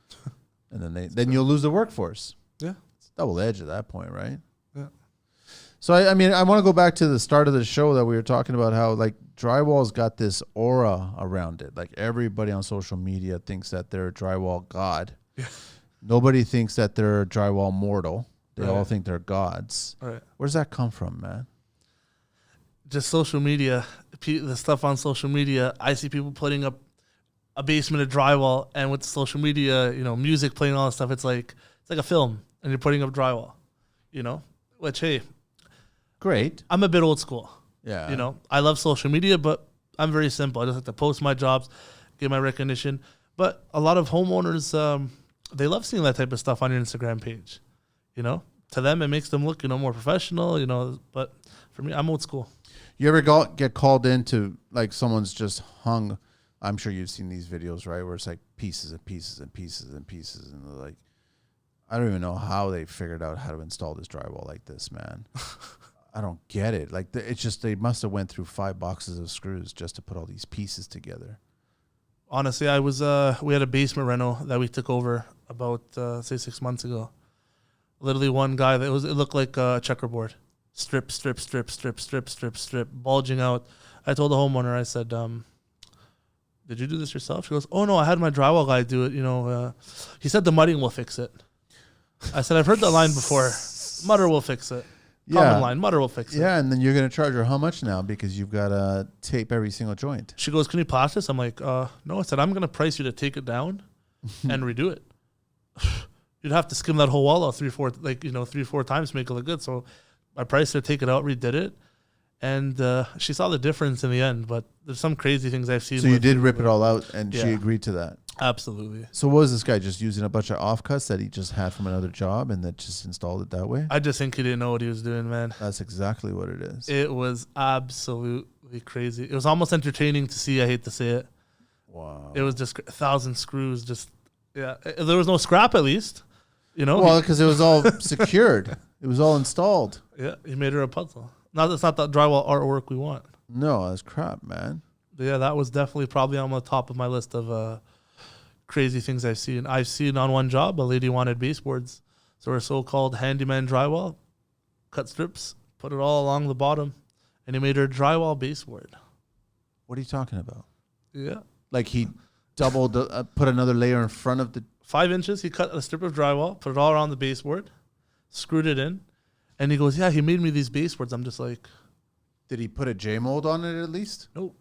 And then you'll lose the workforce. Yeah. Double edge at that point, right? Yeah. So I want to go back to the start of the show that we were talking about, how like drywall's got this aura around it. Like everybody on social media thinks that they're a drywall god. Yeah. Nobody thinks that they're a drywall mortal. They all think they're gods. Right. Where does that come from, man? Just social media, the stuff on social media. I see people putting up a basement of drywall, and with social media, music playing, all that stuff. It's like a film. And you're putting up drywall, which, hey, great. I'm a bit old school. Yeah. I love social media, but I'm very simple. I just like to post my jobs, get my recognition. But a lot of homeowners, they love seeing that type of stuff on your Instagram page. To them, it makes them look, more professional, but for me, I'm old school. You ever get called into, like, someone's just hung, I'm sure you've seen these videos, right, where it's like pieces and pieces and pieces and pieces, and they're like, I don't even know how they figured out how to install this drywall like this, man. I don't get it. Like it's just they must have went through 5 boxes of screws just to put all these pieces together. Honestly, we had a basement rental that we took over about say 6 months ago. Literally one guy it looked like a checkerboard. Strip, strip, strip, strip, strip, strip, strip, bulging out. I told the homeowner, I said, did you do this yourself? She goes, oh no, I had my drywall guy do it. He said the mudding will fix it. I said, I've heard that line before. Mutter will fix it. Common line, mutter will fix it. Yeah, and then you're going to charge her how much now because you've got to tape every single joint. She goes, can you plaster this? I'm like, no. I said, I'm going to price you to take it down and redo it. You'd have to skim that whole wall out 3-4 times to make it look good. So I priced her to take it out, redid it. And she saw the difference in the end, but there's some crazy things I've seen. So you did rip it all out, and she agreed to that? Absolutely. So what was this guy just using a bunch of offcuts that he just had from another job and that just installed it that way? I just think he didn't know what he was doing, man. That's exactly what it is. It was absolutely crazy. It was almost entertaining to see, I hate to say it. Wow. It was just 1,000 screws, there was no scrap at least. Well, because it was all secured. It was all installed. Yeah, he made her a puzzle. That's not that drywall artwork we want. No, that's crap, man. But yeah, that was definitely probably on the top of my list of crazy things I've seen. I've seen on one job, a lady wanted baseboards. So her so-called handyman drywall, cut strips, put it all along the bottom, and he made her drywall baseboard. What are you talking about? Yeah. Like he doubled, put another layer in front of the... 5 inches, he cut a strip of drywall, put it all around the baseboard, screwed it in, and he goes, yeah, he made me these baseboards. I'm just like... Did he put a J-mold on it at least? Nope.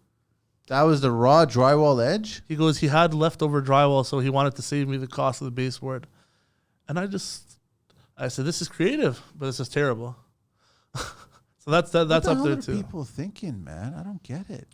That was the raw drywall edge? He goes, he had leftover drywall, so he wanted to save me the cost of the baseboard. And I said, this is creative, but this is terrible. So that's up there too. What are people thinking, man? I don't get it.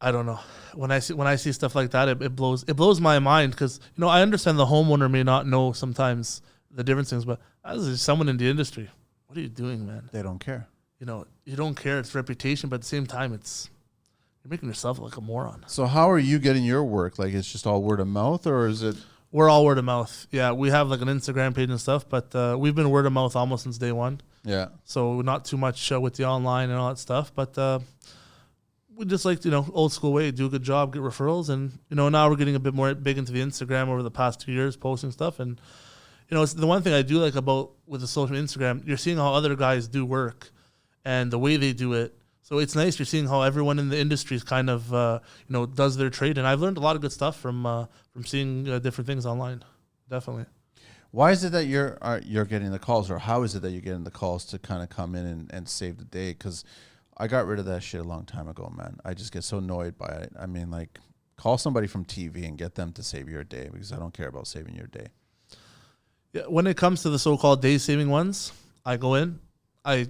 I don't know. When I see stuff like that, it blows my mind because I understand the homeowner may not know sometimes the different things, but as someone in the industry, what are you doing, man? They don't care. You don't care. It's reputation, but at the same time, you're making yourself look like a moron. So how are you getting your work? Like it's just all word of mouth, or is it? We're all word of mouth. Yeah, we have like an Instagram page and stuff, but we've been word of mouth almost since day one. Yeah. So not too much with the online and all that stuff, but we just like old school way, do a good job, get referrals, and now we're getting a bit more big into the Instagram over the past 2 years, posting stuff, and it's the one thing I do like about with the social Instagram. You're seeing how other guys do work, and the way they do it. So it's nice. You're seeing how everyone in the industry is kind of does their trade, and I've learned a lot of good stuff from seeing different things online. Definitely. Why is it that you're getting the calls, or how is it that you're getting the calls to kind of come in and save the day? Because I got rid of that shit a long time ago, man. I just get so annoyed by it. I mean, like, call somebody from TV and get them to save your day because I don't care about saving your day. Yeah, when it comes to the so-called day-saving ones, I go in, I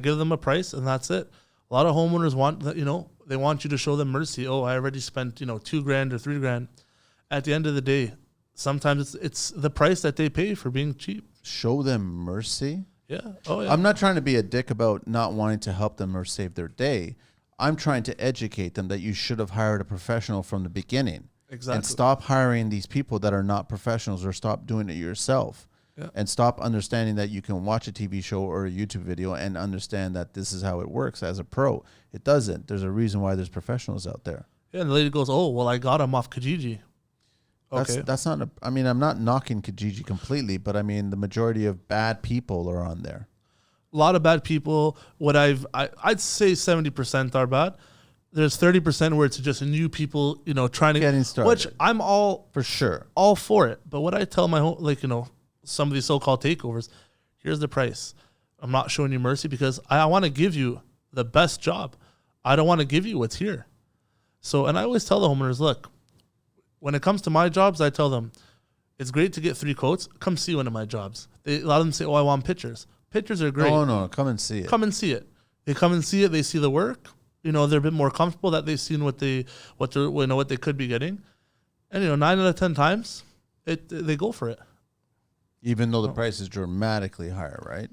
give them a price, and that's it. A lot of homeowners want that, they want you to show them mercy. Oh, I already spent, $2,000 or $3,000. At the end of the day, sometimes it's the price that they pay for being cheap. Show them mercy? Yeah. Oh, yeah. I'm not trying to be a dick about not wanting to help them or save their day. I'm trying to educate them that you should have hired a professional from the beginning. Exactly. And stop hiring these people that are not professionals, or stop doing it yourself. Yeah. And stop understanding that you can watch a TV show or a YouTube video and understand that this is how it works as a pro. It doesn't. There's a reason why there's professionals out there. Yeah, and the lady goes, oh, well, I got him off Kijiji. Okay. That's not I'm not knocking Kijiji completely, but I mean the majority of bad people are on there. A lot of bad people. I'd say 70% are bad. There's 30% where it's just new people, trying to getting started. Which I'm all for sure, all for it. But what I tell my some of these so-called takeovers, here's the price. I'm not showing you mercy because I want to give you the best job. I don't want to give you what's here. So, and I always tell the homeowners, look, when it comes to my jobs, I tell them, it's great to get 3 quotes. Come see one of my jobs. A lot of them say, oh, I want pictures. Pictures are great. Oh, no, come and see it. Come and see it. They come and see it. They see the work. They're a bit more comfortable that they've seen what they could be getting. And, 9 out of 10 times, they go for it. Even though the price is dramatically higher, right?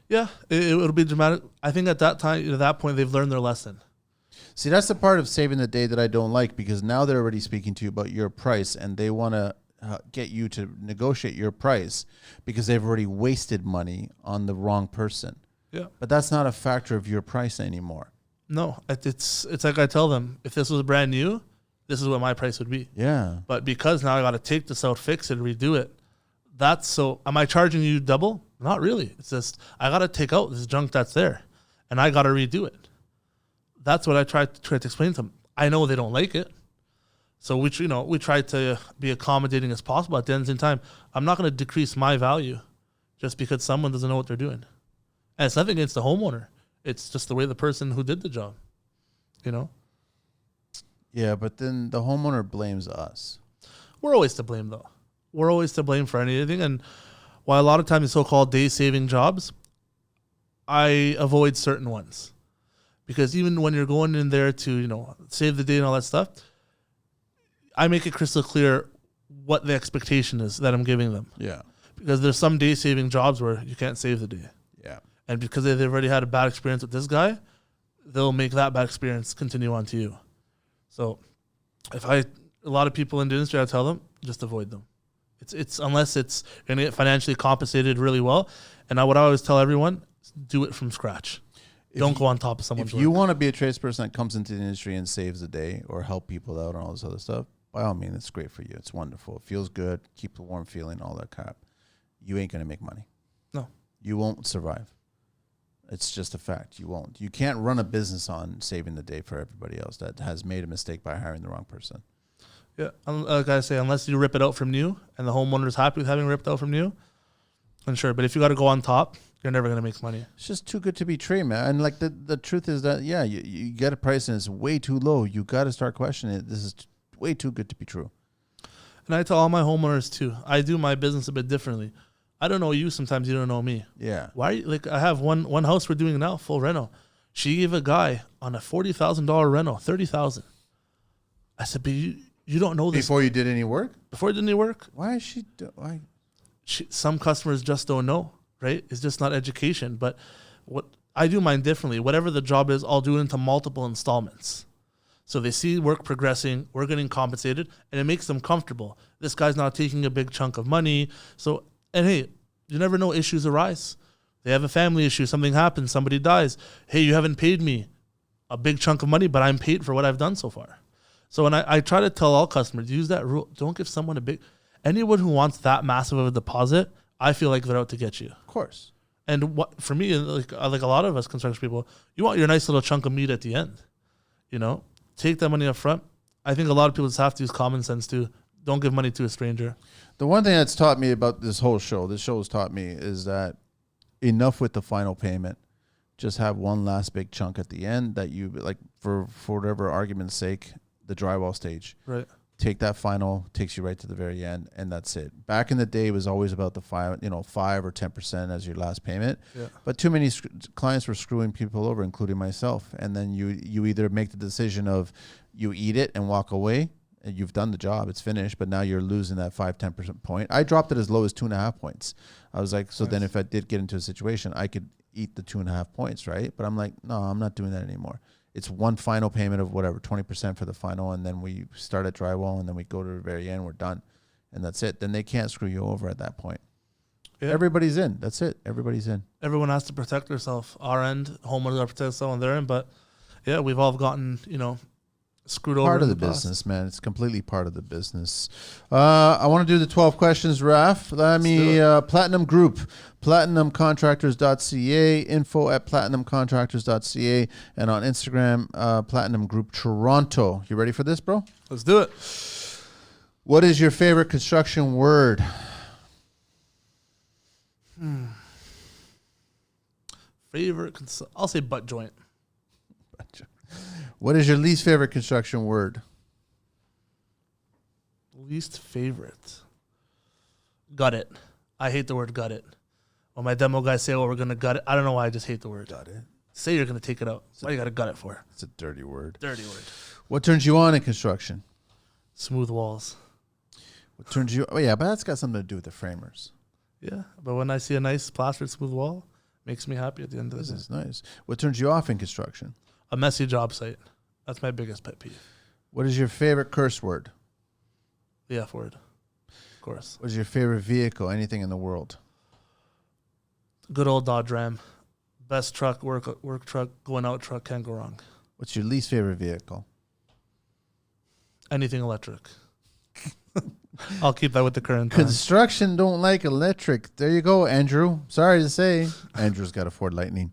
Yeah, it'll be dramatic. I think at that time, at that point, they've learned their lesson. See, that's the part of saving the day that I don't like, because now they're already speaking to you about your price and they want to get you to negotiate your price because they've already wasted money on the wrong person. Yeah. But that's not a factor of your price anymore. No, it's like I tell them, if this was brand new, this is what my price would be. Yeah. But because now I got to take this out, fix it, redo it. That's so. Am I charging you double? Not really. It's just I got to take out this junk that's there, and I got to redo it. That's what I try to explain to them. I know they don't like it, so we try to be accommodating as possible. At the end of the time, I'm not going to decrease my value just because someone doesn't know what they're doing. And it's nothing against the homeowner. It's just the way the person who did the job, Yeah, but then the homeowner blames us. We're always to blame, though. We're always to blame for anything. And while a lot of times so-called day-saving jobs, I avoid certain ones. Because even when you're going in there to, save the day and all that stuff, I make it crystal clear what the expectation is that I'm giving them. Yeah. Because there's some day-saving jobs where you can't save the day. Yeah. And because they've already had a bad experience with this guy, they'll make that bad experience continue on to you. So a lot of people in the industry, I tell them, just avoid them. It's unless it's going to get financially compensated really well. And what I always tell everyone, do it from scratch. Don't go on top of someone's work. If you want to be a tradesperson that comes into the industry and saves the day or help people out and all this other stuff, by all means, it's great for you. It's wonderful. It feels good. Keep the warm feeling, all that crap. You ain't going to make money. No. You won't survive. It's just a fact. You won't. You can't run a business on saving the day for everybody else that has made a mistake by hiring the wrong person. Yeah, like I say, unless you rip it out from new and the homeowner is happy with having ripped out from new, then sure. But if you got to go on top, you're never going to make money. It's just too good to be true, man. And like the truth is that, yeah, you get a price and it's way too low. You got to start questioning it. This is way too good to be true. And I tell all my homeowners too, I do my business a bit differently. I don't know you. Sometimes you don't know me. Yeah. Why? I have one house we're doing now, full reno. She gave a guy on a $40,000 reno, $30,000. I said, but you don't know this. Before you did any work? Before I did any work? Why is she? Why? Some customers just don't know, right? It's just not education. But what I do mine differently. Whatever the job is, I'll do it into multiple installments. So they see work progressing, we're getting compensated, and it makes them comfortable. This guy's not taking a big chunk of money. So, and hey, you never know, issues arise. They have a family issue, something happens, somebody dies. Hey, you haven't paid me a big chunk of money, but I'm paid for what I've done so far. So when I try to tell all customers, use that rule. Don't give someone anyone who wants that massive of a deposit, I feel like they're out to get you. Of course. And what for me, like a lot of us construction people, you want your nice little chunk of meat at the end. Take that money up front. I think a lot of people just have to use common sense too. Don't give money to a stranger. The one thing that's taught me about this show has taught me, is that enough with the final payment. Just have one last big chunk at the end that you, like, for whatever argument's sake, the drywall stage. Right. Take that final, takes you right to the very end, and that's it. Back in the day, it was always about the 5 or 10% as your last payment. Yeah. But too many clients were screwing people over, including myself. And then you either make the decision of you eat it and walk away, and you've done the job, it's finished, but now you're losing that 5-10% point. I dropped it as low as 2.5 points. I was like, so nice. Then if I did get into a situation, I could eat the 2.5 points, right? But I'm like, no, I'm not doing that anymore. It's one final payment of whatever, 20% for the final, and then we start at drywall, and then we go to the very end, we're done. And that's it. Then they can't screw you over at that point. Yeah. Everybody's in. That's it. Everybody's in. Everyone has to protect themselves. Our end, homeowners are protect themselves on their end, but yeah, we've all gotten, screwed over. Part of the business, man. It's completely part of the business. I want to do the 12 questions, Raff. Let me, Platinum Group, platinumcontractors.ca, info@platinumcontractors.ca, and on Instagram, Platinum Group Toronto. You ready for this, bro? Let's do it. What is your favorite construction word? I'll say butt joint. Butt joint. What is your least favorite construction word? Least favorite. Gut it. I hate the word gut it. When my demo guys say, we're going to gut it, I don't know why, I just hate the word. Gut it. Say you're going to take it out. Why you got to gut it for? It's a dirty word. Dirty word. What turns you on in construction? Smooth walls. What turns you... Oh, yeah, but that's got something to do with the framers. Yeah, but when I see a nice plastered smooth wall, makes me happy at the end of the day. This is nice. What turns you off in construction? A messy job site. That's my biggest pet peeve. What is your favorite curse word? The F word. course. What's your favorite vehicle? Anything in the world? Good old Dodge Ram. Best truck, work truck, going out truck, can't go wrong. What's your least favorite vehicle? Anything electric. I'll keep that with the current time. Construction don't like electric. There you go, Andrew. Sorry to say. Andrew's got a Ford Lightning.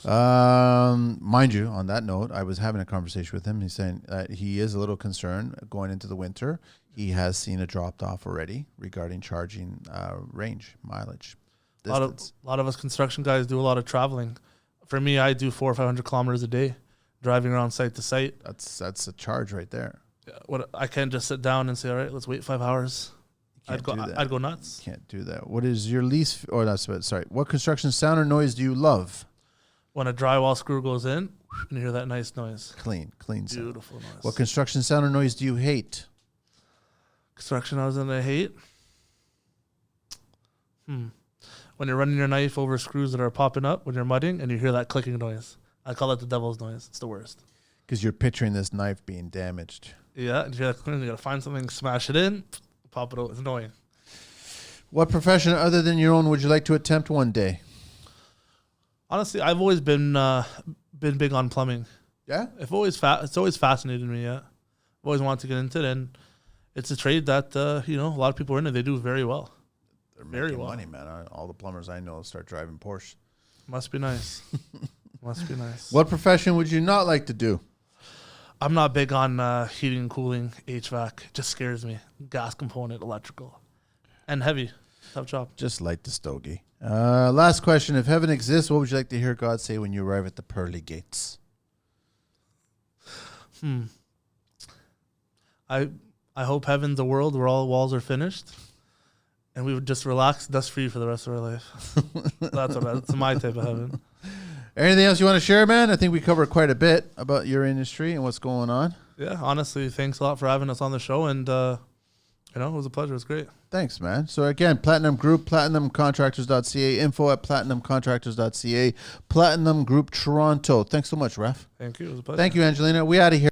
Mind you, on that note, I was having a conversation with him. He's saying that he is a little concerned going into the winter. He has seen it dropped off already regarding charging range, mileage, distance. A lot of us construction guys do a lot of traveling. For me, I do 400 or 500 kilometers a day, driving around site to site. That's a charge right there. Yeah, I can't just sit down and say, all right, let's wait 5 hours. I'd go nuts. Can't do that. What is your least, or that's sorry, what construction sound or noise do you love? When a drywall screw goes in, and you hear that nice noise. Clean sound. Beautiful noise. What construction sound or noise do you hate? Construction I was in, I hate. When you're running your knife over screws that are popping up when you're mudding and you hear that clicking noise. I call it the devil's noise. It's the worst. Because you're picturing this knife being damaged. Yeah, and you hear that clicking, you gotta find something, smash it in, pop it out. It's annoying. What profession other than your own would you like to attempt one day? Honestly, I've always been big on plumbing. Yeah? It's always fascinated me, yeah. I've always wanted to get into it, and it's a trade that, a lot of people are in it. They do very well. They're making money, man. All the plumbers I know start driving Porsche. Must be nice. Must be nice. What profession would you not like to do? I'm not big on heating and cooling, HVAC. It just scares me. Gas component, electrical. And heavy. Tough job. Just light the stogie. Last question. If heaven exists, what would you like to hear God say when you arrive at the pearly gates? I hope heaven's a world where all walls are finished and we would just relax dust-free for the rest of our life. That's my type of heaven. Anything else you want to share, man? I think we covered quite a bit about your industry and what's going on. Yeah, honestly, thanks a lot for having us on the show, and it was a pleasure. It was great. Thanks, man. So again, Platinum Group, platinumcontractors.ca, info@platinumcontractors.ca, Platinum Group Toronto. Thanks so much, Raff. Thank you. It was a pleasure. Thank you, Angelina. We out of here.